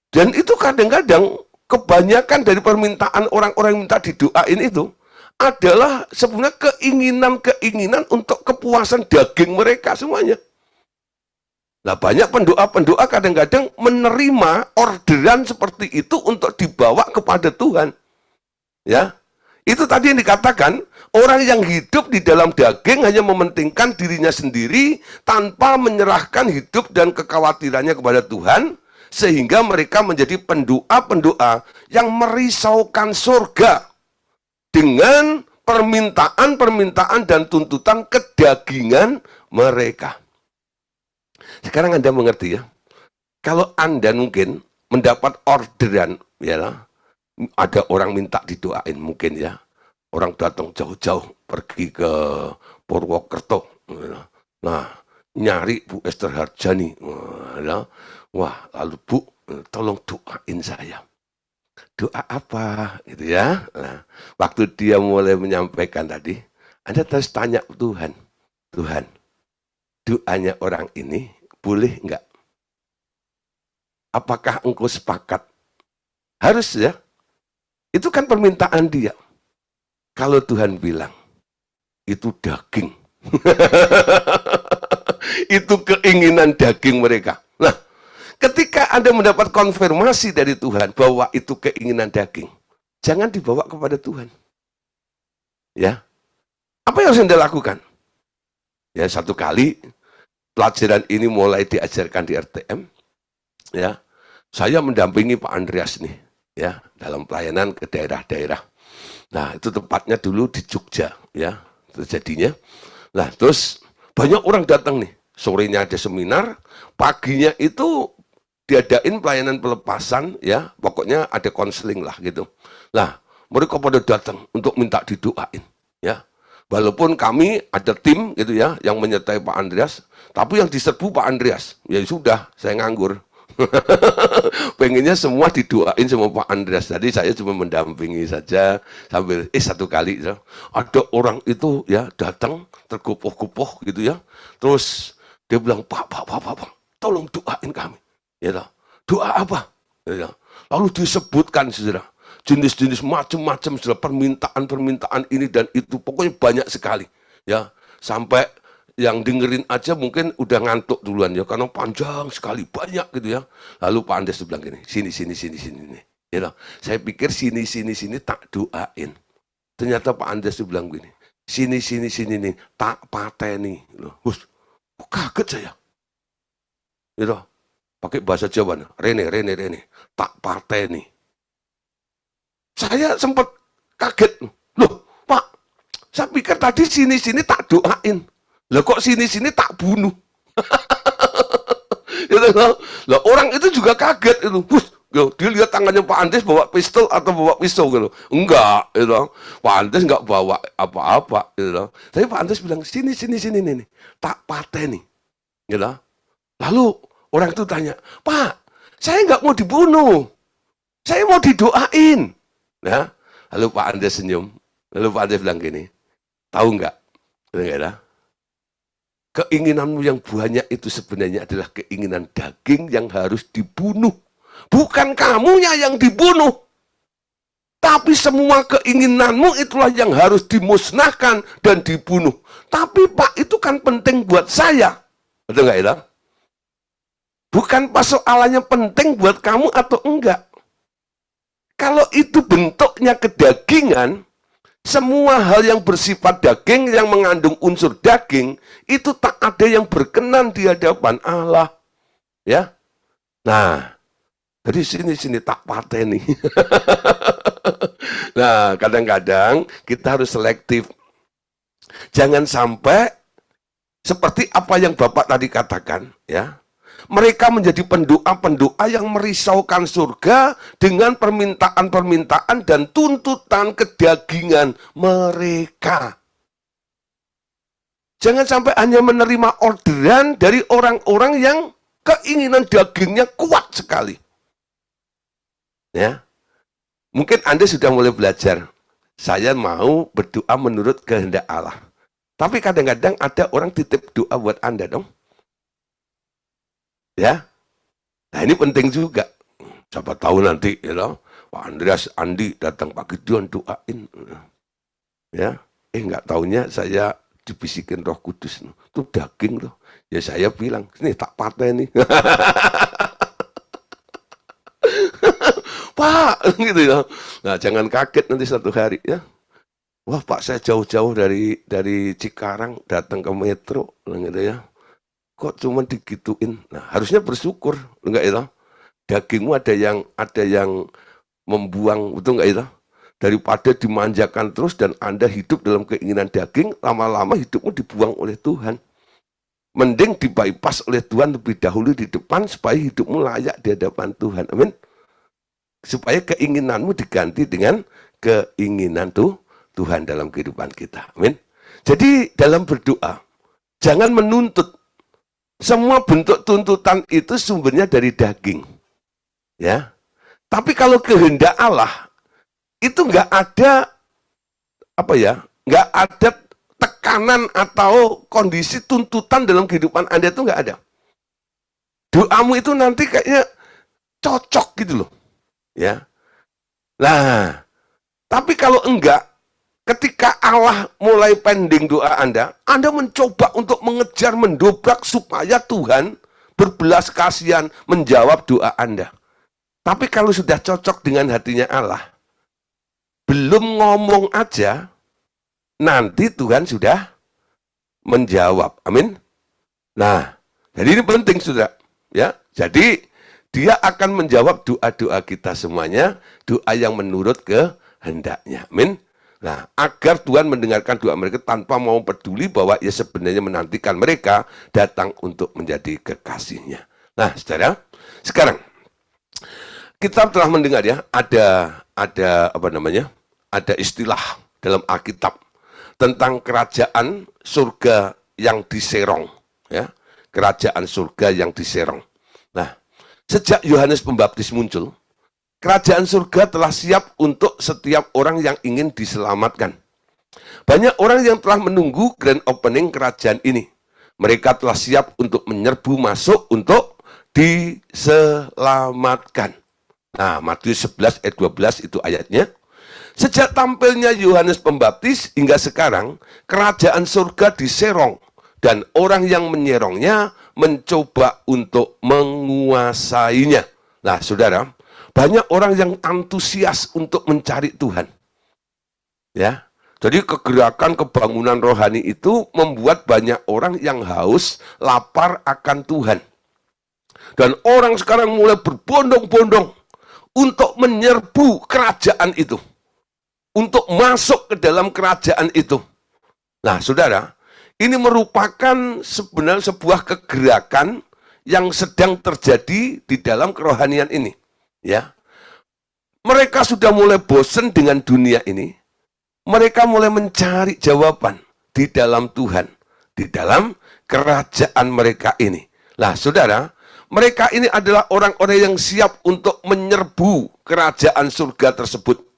Speaker 1: dan itu kadang-kadang kebanyakan dari permintaan orang-orang yang minta didoain itu adalah sebenarnya keinginan-keinginan untuk kepuasan daging mereka semuanya. Nah, banyak pendoa-pendoa kadang-kadang menerima orderan seperti itu untuk dibawa kepada Tuhan. Ya, itu tadi yang dikatakan, orang yang hidup di dalam daging hanya mementingkan dirinya sendiri tanpa menyerahkan hidup dan kekhawatirannya kepada Tuhan, sehingga mereka menjadi pendoa-pendoa yang merisaukan surga dengan permintaan-permintaan dan tuntutan kedagingan mereka. Sekarang Anda mengerti ya, kalau Anda mungkin mendapat orderan, ya, ada orang minta didoain mungkin ya, orang datang jauh-jauh pergi ke Purwokerto, nah nyari Bu Esther Harjani, wah lalu Bu tolong doain saya. Doa apa gitu ya. Nah, waktu dia mulai menyampaikan tadi, Anda terus tanya Tuhan, Tuhan, doanya orang ini boleh enggak? Apakah engkau sepakat? Harus ya. Itu kan permintaan dia. Kalau Tuhan bilang, itu daging. Itu keinginan daging mereka. Nah, ketika Anda mendapat konfirmasi dari Tuhan bahwa itu keinginan daging, jangan dibawa kepada Tuhan. Ya. Apa yang harus Anda lakukan? Ya, satu kali pelajaran ini mulai diajarkan di RTM, ya, saya mendampingi Pak Andreas nih, ya, dalam pelayanan ke daerah-daerah. Nah, itu tepatnya dulu di Jogja, ya, terjadinya. Nah, terus banyak orang datang nih, sorenya ada seminar, paginya itu diadain pelayanan pelepasan, ya, pokoknya ada konseling lah gitu. Nah, mereka pada datang untuk minta didoain, ya. Walaupun kami ada tim gitu ya, yang menyertai Pak Andreas, tapi yang diserbu Pak Andreas. Ya sudah, saya nganggur. Pengennya semua didoain sama Pak Andreas. Jadi saya cuma mendampingi saja sambil satu kali ya, ada orang itu ya datang tergopoh-gopoh gitu ya. Terus dia bilang, Pak, tolong doain kami. Ya, doa apa? Ya, lalu disebutkan saudara, jenis-jenis macam-macam sudah permintaan-permintaan ini dan itu, pokoknya banyak sekali ya, sampai yang dengerin aja mungkin udah ngantuk duluan ya, karena panjang sekali, banyak gitu ya. Lalu Pak Andes bilang gini, sini nih ya, saya pikir sini tak doain, ternyata Pak Andes bilang gini, sini nih tak pateni loh. Kaget saya gitu, pakai bahasa Jawa, Rene tak pateni. Saya sempat kaget. Loh, Pak, saya pikir tadi sini tak doain. Loh kok sini tak bunuh? Lah orang itu juga kaget itu. Dia lihat tangannya Pak Andes bawa pistol atau bawa pisau gitu. Enggak, gitu. Pak Andes enggak bawa apa-apa gitu. Tapi Pak Andes bilang, sini nih. Tak pateni. Gitu. Lalu orang itu tanya, Pak, saya enggak mau dibunuh. Saya mau didoain. Nah, lalu Pak Andes senyum. Lalu Pak Andes bilang gini, tahu nggak? Keinginanmu yang banyak itu sebenarnya adalah keinginan daging yang harus dibunuh. Bukan kamunya yang dibunuh. Tapi semua keinginanmu itulah yang harus dimusnahkan dan dibunuh. Tapi Pak, itu kan penting buat saya. Betul nggak ya? Bukan persoalannya penting buat kamu atau enggak. Kalau itu bentuknya kedagingan, semua hal yang bersifat daging, yang mengandung unsur daging, itu tak ada yang berkenan di hadapan Allah. Ya, nah, dari sini tak pateni. Nah, kadang-kadang kita harus selektif. Jangan sampai seperti apa yang Bapak tadi katakan, ya. Mereka menjadi pendoa-pendoa yang merisaukan surga dengan permintaan-permintaan dan tuntutan kedagingan mereka. Jangan sampai hanya menerima orderan dari orang-orang yang keinginan dagingnya kuat sekali. Ya, mungkin Anda sudah mulai belajar. Saya mau berdoa menurut kehendak Allah. Tapi kadang-kadang ada orang titip doa buat Anda dong. Ya. Nah ini penting juga. Siapa tahu nanti ya loh, Pak Andreas Andi datang Pak Gideon doain. Ya. Nggak taunya saya dibisikin Roh Kudus. Itu daging loh. Ya saya bilang, ini tak pateni. Pak, gitu ya. Nah, jangan kaget nanti satu hari ya. Wah, Pak, saya jauh-jauh dari Cikarang datang ke Metro, gitu ya. Kok cuma digituin? Nah, harusnya bersyukur, enggak itu? Dagingmu ada yang membuang, betul enggak itu? Daripada dimanjakan terus dan Anda hidup dalam keinginan daging, lama-lama hidupmu dibuang oleh Tuhan. Mending dibypass oleh Tuhan lebih dahulu di depan supaya hidupmu layak di hadapan Tuhan. Amin. Supaya keinginanmu diganti dengan keinginan Tuhan dalam kehidupan kita. Amin. Jadi dalam berdoa, jangan menuntut. Semua bentuk tuntutan itu sumbernya dari daging. Ya. Tapi kalau kehendak Allah, itu nggak ada, nggak ada tekanan atau kondisi tuntutan dalam kehidupan Anda itu nggak ada. Doamu itu nanti kayaknya cocok gitu loh. Ya. Nah, tapi kalau enggak, ketika Allah mulai pending doa Anda mencoba untuk mengejar, mendobrak supaya Tuhan berbelas kasihan menjawab doa Anda. Tapi kalau sudah cocok dengan hatinya Allah, belum ngomong aja, nanti Tuhan sudah menjawab. Amin. Nah, jadi ini penting sudah, ya. Jadi Dia akan menjawab doa-doa kita semuanya, doa yang menurut kehendaknya. Amin. Nah, agar Tuhan mendengarkan doa mereka tanpa mau peduli bahwa Ia sebenarnya menantikan mereka datang untuk menjadi kekasihnya. Nah, saudara, sekarang kita telah mendengar ya, ada istilah dalam Alkitab tentang kerajaan surga yang diserong, ya, kerajaan surga yang diserong. Nah, sejak Yohanes Pembaptis muncul, kerajaan surga telah siap untuk setiap orang yang ingin diselamatkan. Banyak orang yang telah menunggu grand opening kerajaan ini. Mereka telah siap untuk menyerbu masuk untuk diselamatkan. Nah, Matius 11 ayat 12 itu ayatnya. Sejak tampilnya Yohanes Pembaptis hingga sekarang, kerajaan surga diserong dan orang yang menyerongnya mencoba untuk menguasainya. Nah, saudara, banyak orang yang antusias untuk mencari Tuhan. Ya. Jadi kegerakan kebangunan rohani itu membuat banyak orang yang haus, lapar akan Tuhan. Dan orang sekarang mulai berbondong-bondong untuk menyerbu kerajaan itu. Untuk masuk ke dalam kerajaan itu. Nah, saudara, ini merupakan sebenarnya sebuah kegerakan yang sedang terjadi di dalam kerohanian ini. Ya, mereka sudah mulai bosan dengan dunia ini. Mereka mulai mencari jawaban di dalam Tuhan, di dalam kerajaan mereka ini. Nah, saudara, mereka ini adalah orang-orang yang siap untuk menyerbu kerajaan surga tersebut.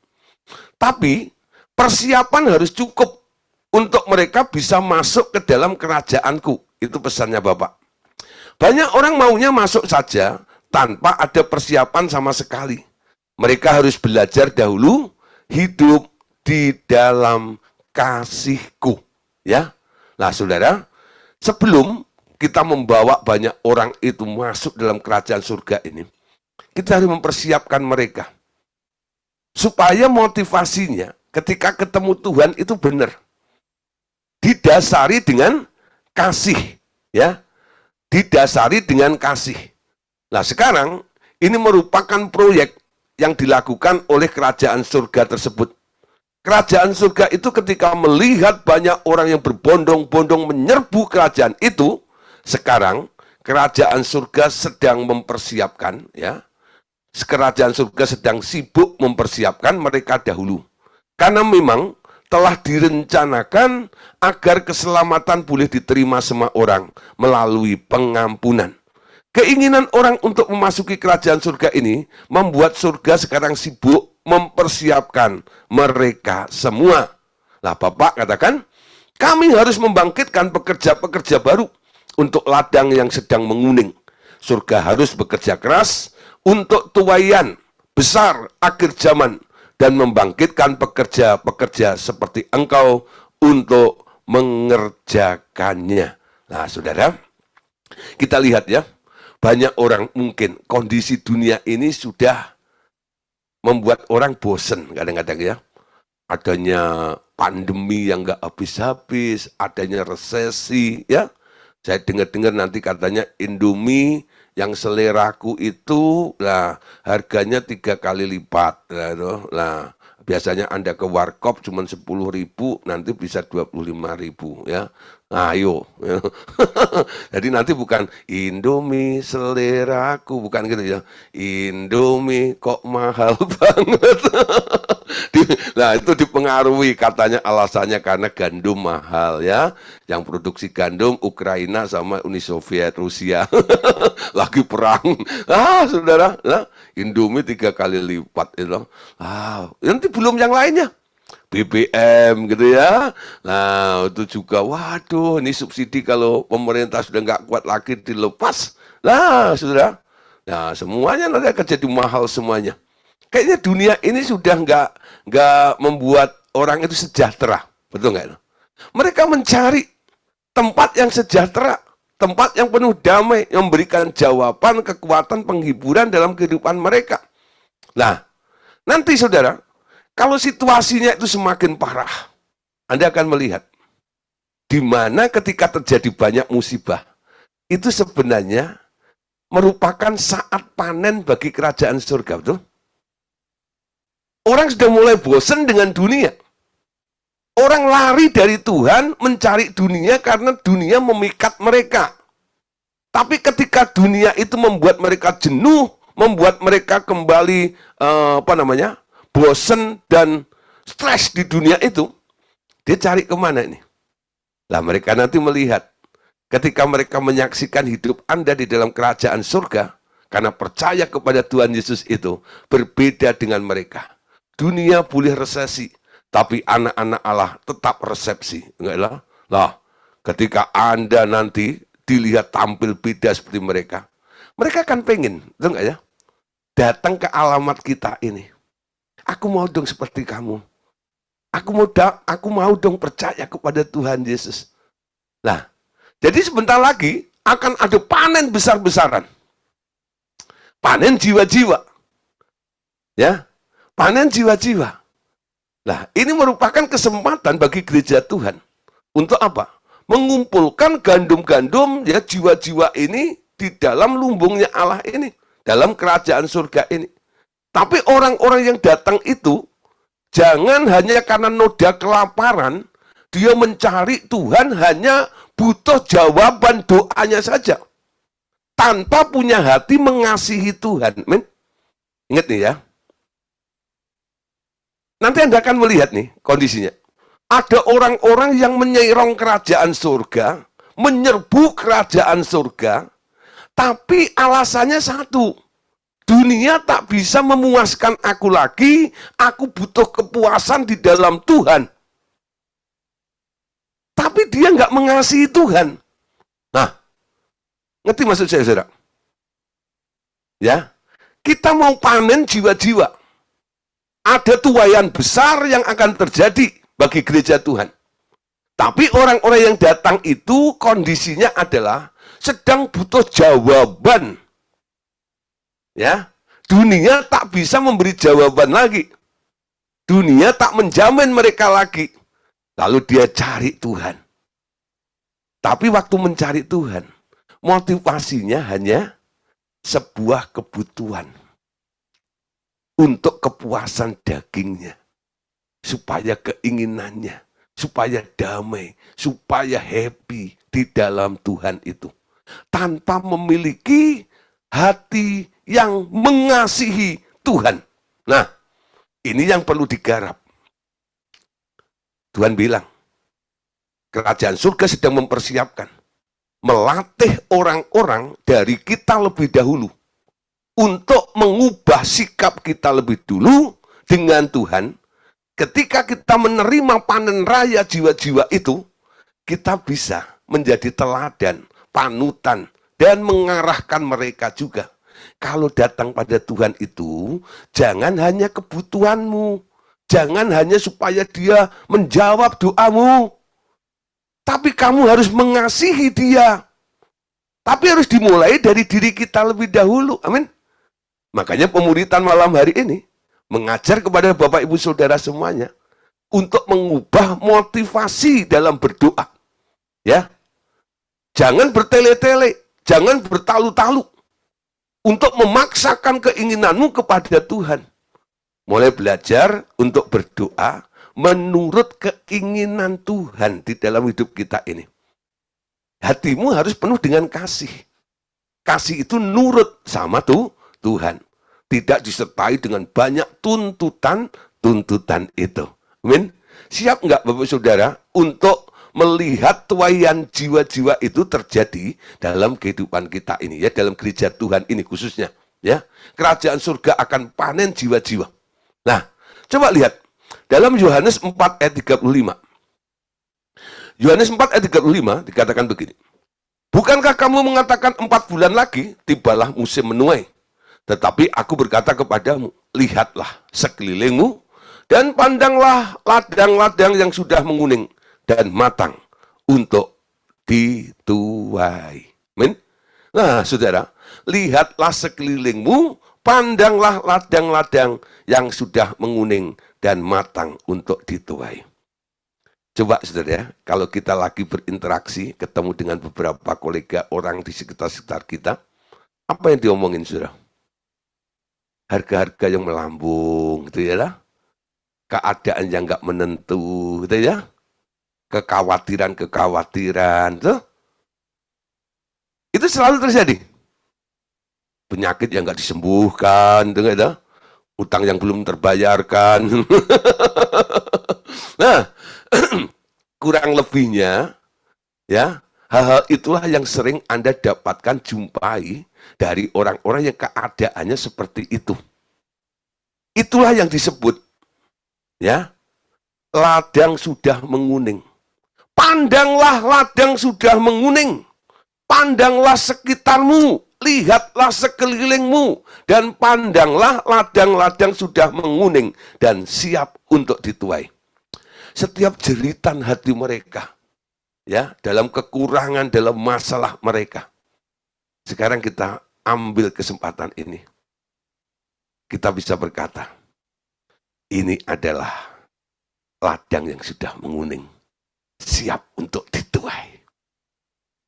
Speaker 1: Tapi persiapan harus cukup untuk mereka bisa masuk ke dalam kerajaanku. Itu pesannya Bapak. Banyak orang maunya masuk saja tanpa ada persiapan sama sekali. Mereka harus belajar dahulu hidup di dalam kasihku. Ya. Nah, saudara, sebelum kita membawa banyak orang itu masuk dalam kerajaan surga ini, kita harus mempersiapkan mereka. Supaya motivasinya ketika ketemu Tuhan itu benar. Didasari dengan kasih. Ya. Didasari dengan kasih. Nah, sekarang ini merupakan proyek yang dilakukan oleh kerajaan surga tersebut. Kerajaan surga itu ketika melihat banyak orang yang berbondong-bondong menyerbu kerajaan itu, sekarang kerajaan surga sedang mempersiapkan, ya. Kerajaan surga sedang sibuk mempersiapkan mereka dahulu. Karena memang telah direncanakan agar keselamatan boleh diterima semua orang melalui pengampunan. Keinginan orang untuk memasuki kerajaan surga ini membuat surga sekarang sibuk mempersiapkan mereka semua. Lah, Bapak katakan, Kami harus membangkitkan pekerja-pekerja baru untuk ladang yang sedang menguning. Surga harus bekerja keras untuk tuaian besar akhir zaman dan membangkitkan pekerja-pekerja seperti engkau untuk mengerjakannya. Nah, saudara, kita lihat ya, banyak orang mungkin kondisi dunia ini sudah membuat orang bosen kadang-kadang ya. Adanya pandemi yang nggak habis-habis, adanya resesi ya. Saya dengar-dengar nanti katanya Indomie yang seleraku itu lah harganya 3 kali lipat. Lah, biasanya Anda ke warkop cuma 10.000, nanti bisa 25.000 ya. Nah, ayo. Jadi nanti bukan Indomie seleraku, bukan gitu ya. Indomie kok mahal banget. Nah, itu dipengaruhi katanya alasannya karena gandum mahal ya. Yang produksi gandum Ukraina sama Uni Soviet, Rusia. Lagi perang. Saudara, nah, Indomie 3 kali lipat itu. Nanti belum yang lainnya. BBM gitu ya. Nah, itu juga, waduh, ini subsidi kalau pemerintah sudah nggak kuat lagi dilepas. Nah, saudara. Nah, semuanya nanti akan jadi mahal semuanya. Kayaknya dunia ini sudah nggak membuat orang itu sejahtera, betul nggak? Mereka mencari tempat yang sejahtera, tempat yang penuh damai, yang memberikan jawaban, kekuatan, penghiburan dalam kehidupan mereka. Nah, nanti saudara, kalau situasinya itu semakin parah, Anda akan melihat di mana ketika terjadi banyak musibah, itu sebenarnya merupakan saat panen bagi kerajaan surga, betul? Orang sudah mulai bosan dengan dunia. Orang lari dari Tuhan mencari dunia karena dunia memikat mereka. Tapi ketika dunia itu membuat mereka jenuh, membuat mereka kembali bosan dan stres di dunia itu, dia cari kemana ini? Lah mereka nanti melihat, ketika mereka menyaksikan hidup Anda di dalam kerajaan surga, karena percaya kepada Tuhan Yesus itu, berbeda dengan mereka. Dunia boleh resesi, tapi anak-anak Allah tetap resepsi. Enggak lah, ketika Anda nanti dilihat tampil beda seperti mereka, mereka akan pengen, betul enggak ya? Datang ke alamat kita ini. Aku mau dong seperti kamu. Aku mau dong percaya kepada Tuhan Yesus. Nah, jadi sebentar lagi akan ada panen besar-besaran. Panen jiwa-jiwa. Ya, panen jiwa-jiwa. Nah, ini merupakan kesempatan bagi gereja Tuhan. Untuk apa? Mengumpulkan gandum-gandum ya jiwa-jiwa ini di dalam lumbungnya Allah ini. Dalam kerajaan surga ini. Tapi orang-orang yang datang itu, jangan hanya karena noda kelaparan, dia mencari Tuhan hanya butuh jawaban doanya saja. Tanpa punya hati mengasihi Tuhan. Men? Ingat nih ya. Nanti Anda akan melihat nih kondisinya. Ada orang-orang yang menyerang kerajaan surga, menyerbu kerajaan surga, tapi alasannya satu. Dunia tak bisa memuaskan aku lagi, aku butuh kepuasan di dalam Tuhan. Tapi dia nggak mengasihi Tuhan. Nah, ngerti maksud saya, saudara? Ya, kita mau panen jiwa-jiwa. Ada tuaian besar yang akan terjadi bagi gereja Tuhan. Tapi orang-orang yang datang itu kondisinya adalah sedang butuh jawaban. Ya, dunia tak bisa memberi jawaban lagi. Dunia tak menjamin mereka lagi. Lalu dia cari Tuhan. Tapi waktu mencari Tuhan, motivasinya hanya sebuah kebutuhan. Untuk kepuasan dagingnya. Supaya keinginannya. Supaya damai. Supaya happy di dalam Tuhan itu. Tanpa memiliki hati yang mengasihi Tuhan. Nah, ini yang perlu digarap. Tuhan bilang, kerajaan surga sedang mempersiapkan. Melatih orang-orang dari kita lebih dahulu. Untuk mengubah sikap kita lebih dulu dengan Tuhan, ketika kita menerima panen raya jiwa-jiwa itu, kita bisa menjadi teladan, panutan, dan mengarahkan mereka juga. Kalau datang pada Tuhan itu, jangan hanya kebutuhanmu, jangan hanya supaya dia menjawab doamu, tapi kamu harus mengasihi dia. Tapi harus dimulai dari diri kita lebih dahulu. Amin. Makanya pemuritan malam hari ini mengajar kepada Bapak Ibu Saudara semuanya untuk mengubah motivasi dalam berdoa. Ya. Jangan bertele-tele, jangan bertalu-talu untuk memaksakan keinginanmu kepada Tuhan. Mulai belajar untuk berdoa menurut keinginan Tuhan di dalam hidup kita ini. Hatimu harus penuh dengan kasih. Kasih itu nurut sama Tuhan. Tidak disertai dengan banyak tuntutan itu. Amin. Siap nggak Bapak Saudara untuk melihat tuaian jiwa-jiwa itu terjadi dalam kehidupan kita ini, ya, dalam gereja Tuhan ini khususnya, ya. Kerajaan surga akan panen jiwa-jiwa. Nah, coba lihat dalam Yohanes 4 ayat 35. Yohanes 4 ayat 35 dikatakan begini. Bukankah kamu mengatakan 4 bulan lagi tibalah musim menuai? Tetapi aku berkata kepadamu, lihatlah sekelilingmu dan pandanglah ladang-ladang yang sudah menguning dan matang untuk dituai. Amin. Nah, saudara, lihatlah sekelilingmu, pandanglah ladang-ladang yang sudah menguning dan matang untuk dituai. Coba saudara ya, kalau kita lagi berinteraksi, ketemu dengan beberapa kolega orang di sekitar kita, apa yang diomongin saudara? Harga-harga yang melambung, gitu ya lah. Keadaan yang nggak menentu, gitu ya. Kekhawatiran, tuh. Itu selalu terjadi. Penyakit yang nggak disembuhkan, gitu ya. Utang yang belum terbayarkan. Nah, kurang lebihnya, ya, hal-hal itulah yang sering Anda dapatkan jumpai dari orang-orang yang keadaannya seperti itu. Itulah yang disebut, ya, ladang sudah menguning. Pandanglah ladang sudah menguning. Pandanglah sekitarmu, lihatlah sekelilingmu, dan pandanglah ladang-ladang sudah menguning dan siap untuk dituai. Setiap jeritan hati mereka, ya, dalam kekurangan, dalam masalah mereka. Sekarang kita ambil kesempatan ini. Kita bisa berkata, ini adalah ladang yang sudah menguning, siap untuk dituai.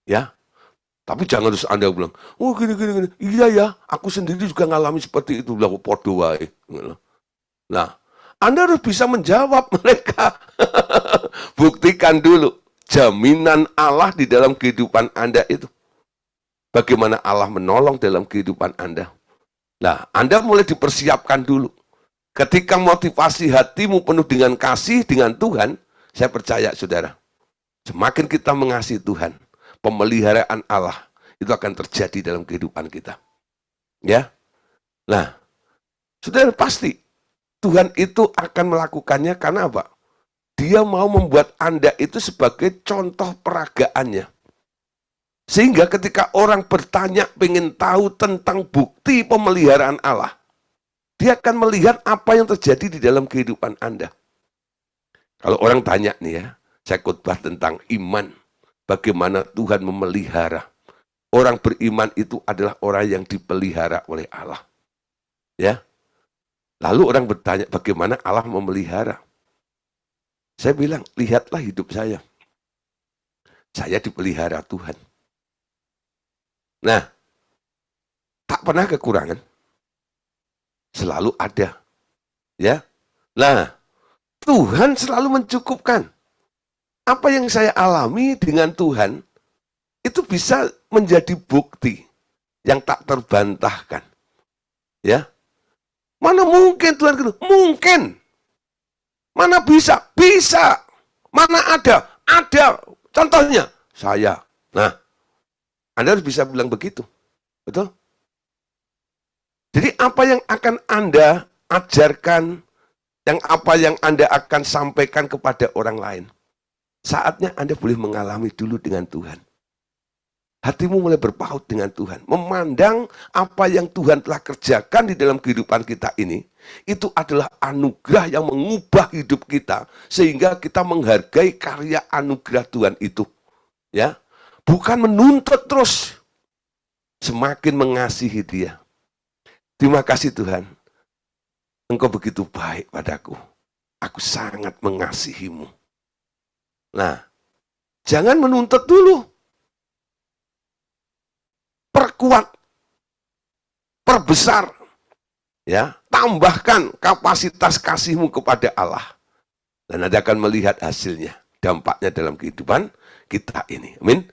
Speaker 1: Ya, tapi jangan terus Anda bilang, oh gini. Iya ya, aku sendiri juga ngalami seperti itu. Lalu podo wae. Nah, Anda harus bisa menjawab mereka. Buktikan dulu jaminan Allah di dalam kehidupan Anda itu. Bagaimana Allah menolong dalam kehidupan Anda. Nah, Anda mulai dipersiapkan dulu. Ketika motivasi hatimu penuh dengan kasih, dengan Tuhan, saya percaya saudara, semakin kita mengasihi Tuhan, pemeliharaan Allah itu akan terjadi dalam kehidupan kita. Ya. Nah, saudara pasti Tuhan itu akan melakukannya karena apa? Dia mau membuat Anda itu sebagai contoh peragaannya. Sehingga ketika orang bertanya, pengen tahu tentang bukti pemeliharaan Allah, dia akan melihat apa yang terjadi di dalam kehidupan Anda. Kalau orang tanya nih ya, saya khotbah tentang iman, bagaimana Tuhan memelihara. Orang beriman itu adalah orang yang dipelihara oleh Allah. Ya. Lalu orang bertanya, bagaimana Allah memelihara? Saya bilang, lihatlah hidup saya. Saya dipelihara Tuhan. Nah, tak pernah kekurangan. Selalu ada. Ya. Nah, Tuhan selalu mencukupkan. Apa yang saya alami dengan Tuhan, itu bisa menjadi bukti yang tak terbantahkan. Ya. Mana mungkin Tuhan gitu? Mungkin. Mana bisa? Bisa. Mana ada? Ada. Contohnya, saya. Nah, Anda harus bisa bilang begitu. Betul? Jadi apa yang akan Anda ajarkan, yang apa yang Anda akan sampaikan kepada orang lain, Saatnya Anda boleh mengalami dulu dengan Tuhan. Hatimu mulai berpaut dengan Tuhan. Memandang apa yang Tuhan telah kerjakan di dalam kehidupan kita ini, itu adalah anugerah yang mengubah hidup kita, sehingga kita menghargai karya anugerah Tuhan itu. Ya, bukan menuntut terus, semakin mengasihi Dia. Terima kasih Tuhan, Engkau begitu baik padaku. Aku sangat mengasihimu. Nah, jangan menuntut dulu. Perkuat, perbesar, ya, tambahkan kapasitas kasihmu kepada Allah. Dan Anda akan melihat hasilnya, dampaknya dalam kehidupan kita ini. Amin.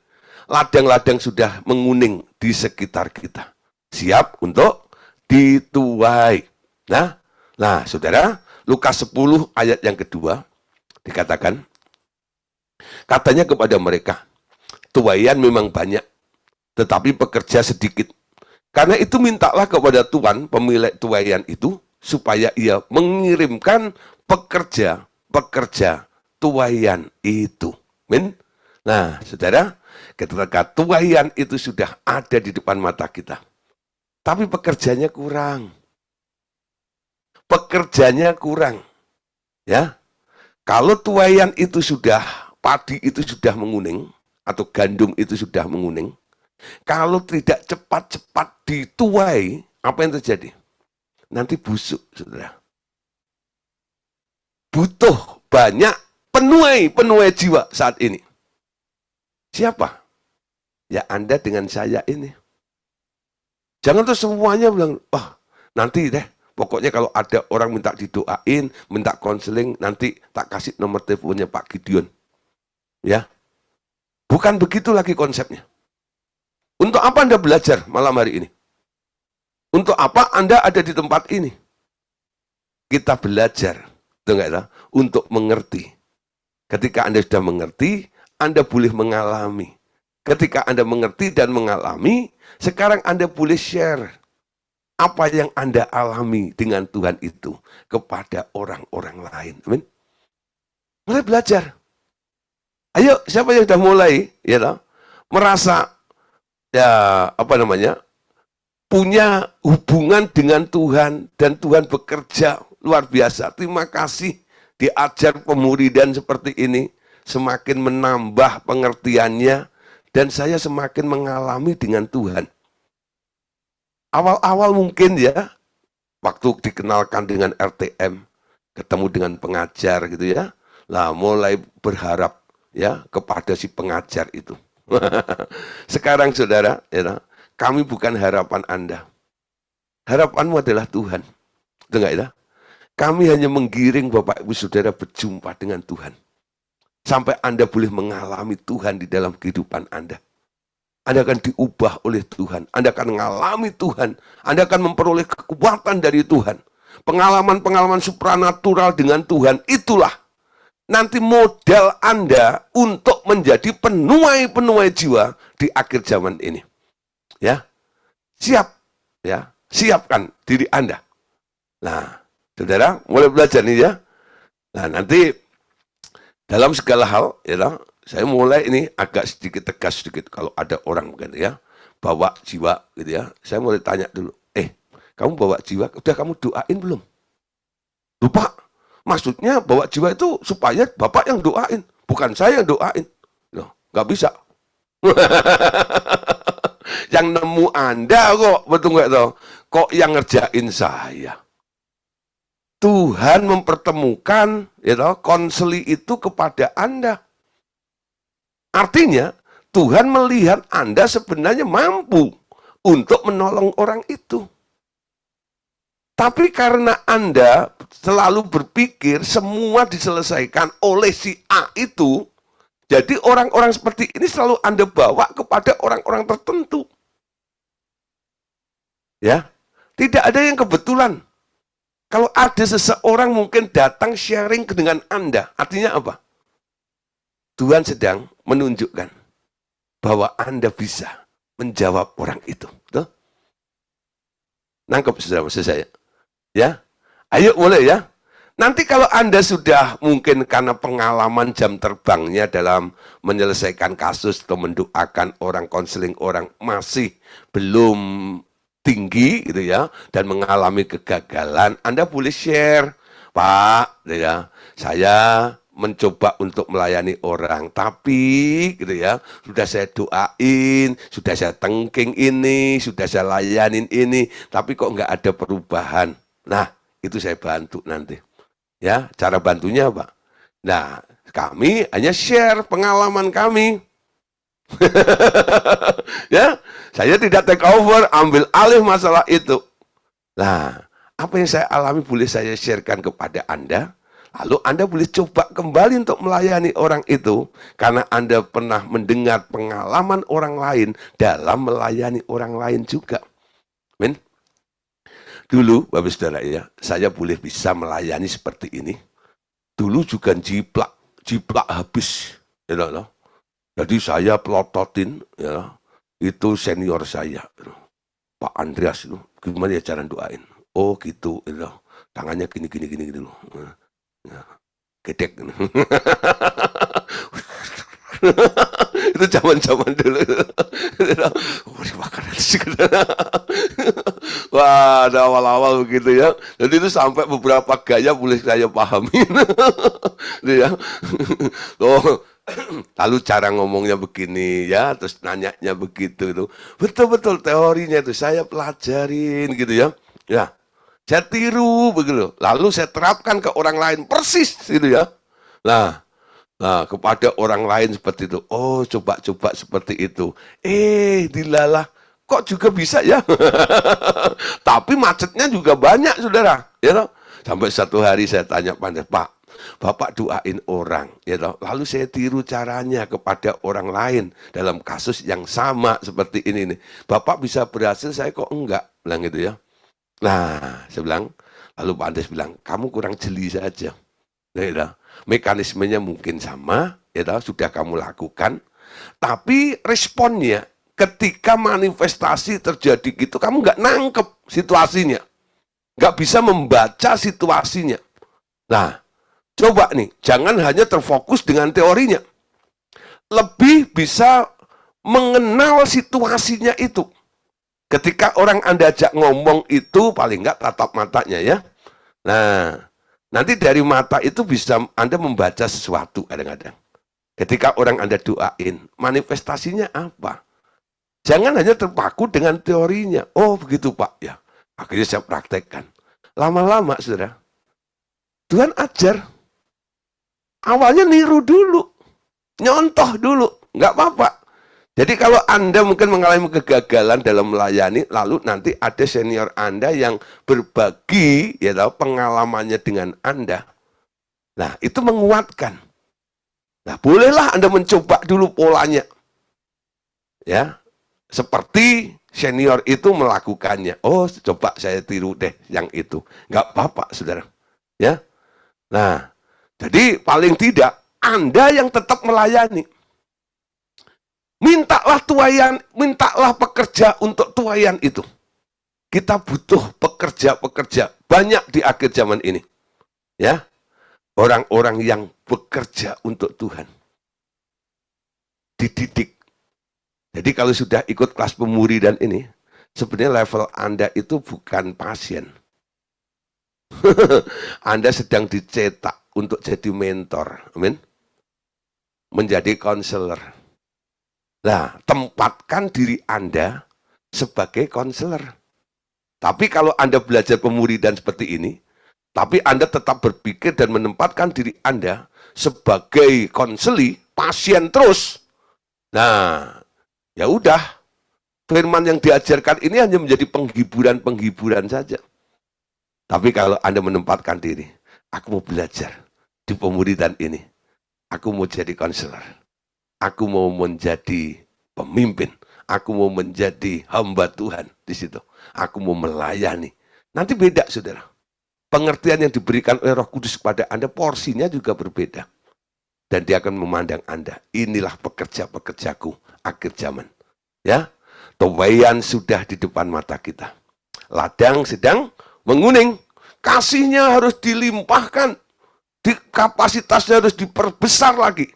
Speaker 1: Ladang-ladang sudah menguning di sekitar kita. Siap untuk dituai. Nah, saudara, Lukas 10 ayat yang kedua, dikatakan, katanya kepada mereka, tuaian memang banyak, tetapi pekerja sedikit. Karena itu mintalah kepada Tuhan pemilik tuaian itu, supaya ia mengirimkan pekerja tuaian itu. Amin. Nah, saudara, ketika tuaian itu sudah ada di depan mata kita, tapi pekerjanya kurang. Pekerjanya kurang. Ya. Kalau tuaian itu sudah, padi itu sudah menguning, atau gandum itu sudah menguning, kalau tidak cepat-cepat dituai, apa yang terjadi? Nanti busuk, saudara. Butuh banyak penuai jiwa saat ini. Siapa? Ya Anda dengan saya ini. Jangan tuh semuanya bilang, nanti deh, pokoknya kalau ada orang minta didoain, minta konseling, nanti tak kasih nomor teleponnya Pak Gideon. Ya, bukan begitu lagi konsepnya. Untuk apa Anda belajar malam hari ini? Untuk apa Anda ada di tempat ini? Kita belajar, untuk mengerti. Ketika Anda sudah mengerti, Anda boleh mengalami. Ketika Anda mengerti dan mengalami, sekarang Anda boleh share apa yang Anda alami dengan Tuhan itu kepada orang-orang lain. Amin. Mulai belajar. Ayo, siapa yang sudah mulai, merasa punya hubungan dengan Tuhan, dan Tuhan bekerja luar biasa. Terima kasih diajar pemuridan seperti ini, semakin menambah pengertiannya, dan saya semakin mengalami dengan Tuhan. Awal-awal mungkin waktu dikenalkan dengan RTM, ketemu dengan pengajar gitu ya, lah mulai berharap kepada si pengajar itu. Sekarang saudara, kami bukan harapan Anda. Harapanmu adalah Tuhan. Betul nggak ya? Kami hanya menggiring Bapak Ibu Saudara berjumpa dengan Tuhan. Sampai Anda boleh mengalami Tuhan di dalam kehidupan Anda. Anda akan diubah oleh Tuhan. Anda akan mengalami Tuhan. Anda akan memperoleh kekuatan dari Tuhan. Pengalaman-pengalaman supranatural dengan Tuhan, itulah nanti modal Anda untuk menjadi penuai-penuai jiwa di akhir zaman ini. Ya, siap, siapkan diri Anda. Nah, saudara, mulai belajar nih ya. Nah, nanti dalam segala hal, saya mulai ini agak sedikit tegas sedikit. Kalau ada orang mungkin bawa jiwa gitu ya, saya mulai tanya dulu, kamu bawa jiwa, udah kamu doain belum? Lupa. Maksudnya bawa jiwa itu supaya Bapak yang doain, bukan saya yang doain. Loh, nggak bisa. Yang nemu Anda kok, betul nggak toh? Kok yang ngerjain saya? Tuhan mempertemukan konseli itu kepada Anda. Artinya, Tuhan melihat Anda sebenarnya mampu untuk menolong orang itu. Tapi karena Anda selalu berpikir semua diselesaikan oleh si A itu, jadi orang-orang seperti ini selalu Anda bawa kepada orang-orang tertentu. Ya, tidak ada yang kebetulan. Kalau ada seseorang mungkin datang sharing dengan Anda, artinya apa? Tuhan sedang menunjukkan bahwa Anda bisa menjawab orang itu. Betul? Nangkep saudara maksud saya? Ya, ayo mulai ya. Nanti kalau Anda sudah mungkin karena pengalaman jam terbangnya dalam menyelesaikan kasus atau mendoakan orang, konseling orang masih belum tinggi gitu ya, dan mengalami kegagalan, Anda boleh share, Pak, gitu ya, saya mencoba untuk melayani orang, tapi gitu ya, sudah saya doain, sudah saya tengking ini, sudah saya layanin ini, tapi kok nggak ada perubahan. Nah, itu saya bantu nanti. Ya, cara bantunya apa? Nah, kami hanya share pengalaman kami. Ya, saya tidak take over, ambil alih masalah itu. Nah, apa yang saya alami boleh saya sharekan kepada Anda. Lalu Anda boleh coba kembali untuk melayani orang itu. Karena Anda pernah mendengar pengalaman orang lain dalam melayani orang lain juga. Amin. Dulu, Bapak Saudara ya, saya boleh bisa melayani seperti ini. Dulu juga jiplak habis. You know. Jadi saya pelototin, ya, itu senior saya, Pak Andreas itu, gimana ya cara doain? Oh gitu, you know. Tangannya gini loh, ya, gedek. Itu zaman dulu. Wah, ada awal-awal begitu ya. Jadi itu sampai beberapa gaya boleh saya pahami. Ya. Oh, lalu cara ngomongnya begini ya, terus nanyanya begitu itu. Betul-betul teorinya itu saya pelajarin gitu ya. Ya, saya tiru begitu. Lalu saya terapkan ke orang lain persis gitu ya. Nah, kepada orang lain seperti itu. Oh, coba-coba seperti itu. Dilalah, kok juga bisa ya? Tapi macetnya juga banyak, saudara. Ya toh? Sampai satu hari saya tanya pada Pak, Bapak doain orang, ya toh? Lalu saya tiru caranya kepada orang lain dalam kasus yang sama seperti ini nih. Bapak bisa berhasil, saya kok enggak, bilang gitu ya. Nah, saya bilang, lalu Pak Andes bilang, kamu kurang jeli saja. Ya, mekanismenya mungkin sama, ya sudah kamu lakukan, tapi responnya ketika manifestasi terjadi gitu, kamu nggak nangkep situasinya, nggak bisa membaca situasinya. Nah, coba nih, jangan hanya terfokus dengan teorinya, lebih bisa mengenal situasinya itu. Ketika orang Anda ajak ngomong itu, paling nggak tatap matanya ya. Nah, nanti dari mata itu bisa Anda membaca sesuatu kadang-kadang. Ketika orang Anda doain, manifestasinya apa? Jangan hanya terpaku dengan teorinya. Oh begitu Pak, ya. Akhirnya saya praktekkan. Lama-lama, saudara, Tuhan ajar. Awalnya niru dulu, nyontoh dulu, nggak apa-apa. Jadi kalau Anda mungkin mengalami kegagalan dalam melayani, lalu nanti ada senior Anda yang berbagi ya tahu pengalamannya dengan Anda. Nah, itu menguatkan. Nah, bolehlah Anda mencoba dulu polanya. Ya. Seperti senior itu melakukannya. Oh, coba saya tiru deh yang itu. Nggak apa-apa, saudara. Ya. Nah, jadi paling tidak Anda yang tetap melayani. Mintalah tuayan, mintalah pekerja untuk tuayan itu. Kita butuh pekerja-pekerja banyak di akhir zaman ini. Ya. Orang-orang yang bekerja untuk Tuhan. Dididik. Jadi kalau sudah ikut kelas pemuridan ini, sebenarnya level Anda itu bukan pasien. Anda sedang dicetak untuk jadi mentor. Amin. Menjadi konselor. Nah, tempatkan diri Anda sebagai konselor. Tapi kalau Anda belajar pemuridan seperti ini, tapi Anda tetap berpikir dan menempatkan diri Anda sebagai konseli, pasien terus. Nah, ya udah, firman yang diajarkan ini hanya menjadi penghiburan-penghiburan saja. Tapi kalau Anda menempatkan diri, aku mau belajar di pemuridan ini. Aku mau jadi konselor. Aku mau menjadi pemimpin. Aku mau menjadi hamba Tuhan di situ. Aku mau melayani. Nanti beda, saudara. Pengertian yang diberikan oleh Roh Kudus kepada Anda, porsinya juga berbeda. Dan dia akan memandang Anda. Inilah pekerja-pekerjaku akhir zaman. Ya, tuayan sudah di depan mata kita. Ladang sedang menguning. kasihnya harus dilimpahkan, kapasitasnya harus diperbesar lagi.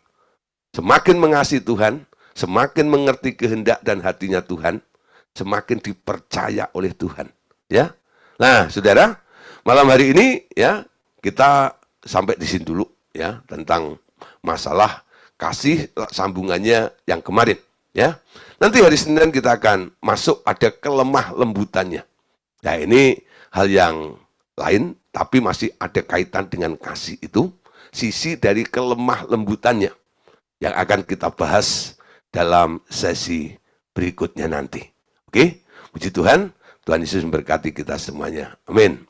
Speaker 1: Semakin mengasihi Tuhan, semakin mengerti kehendak dan hatinya Tuhan, semakin dipercaya oleh Tuhan. Ya, nah saudara, malam hari ini ya kita sampai di sini dulu ya tentang masalah kasih sambungannya yang kemarin. Ya, nanti hari Senin kita akan masuk ada kelemah lembutannya. Nah ini hal yang lain, tapi masih ada kaitan dengan kasih itu, sisi dari kelemah lembutannya yang akan kita bahas dalam sesi berikutnya nanti. Oke, puji Tuhan, Tuhan Yesus memberkati kita semuanya. Amin.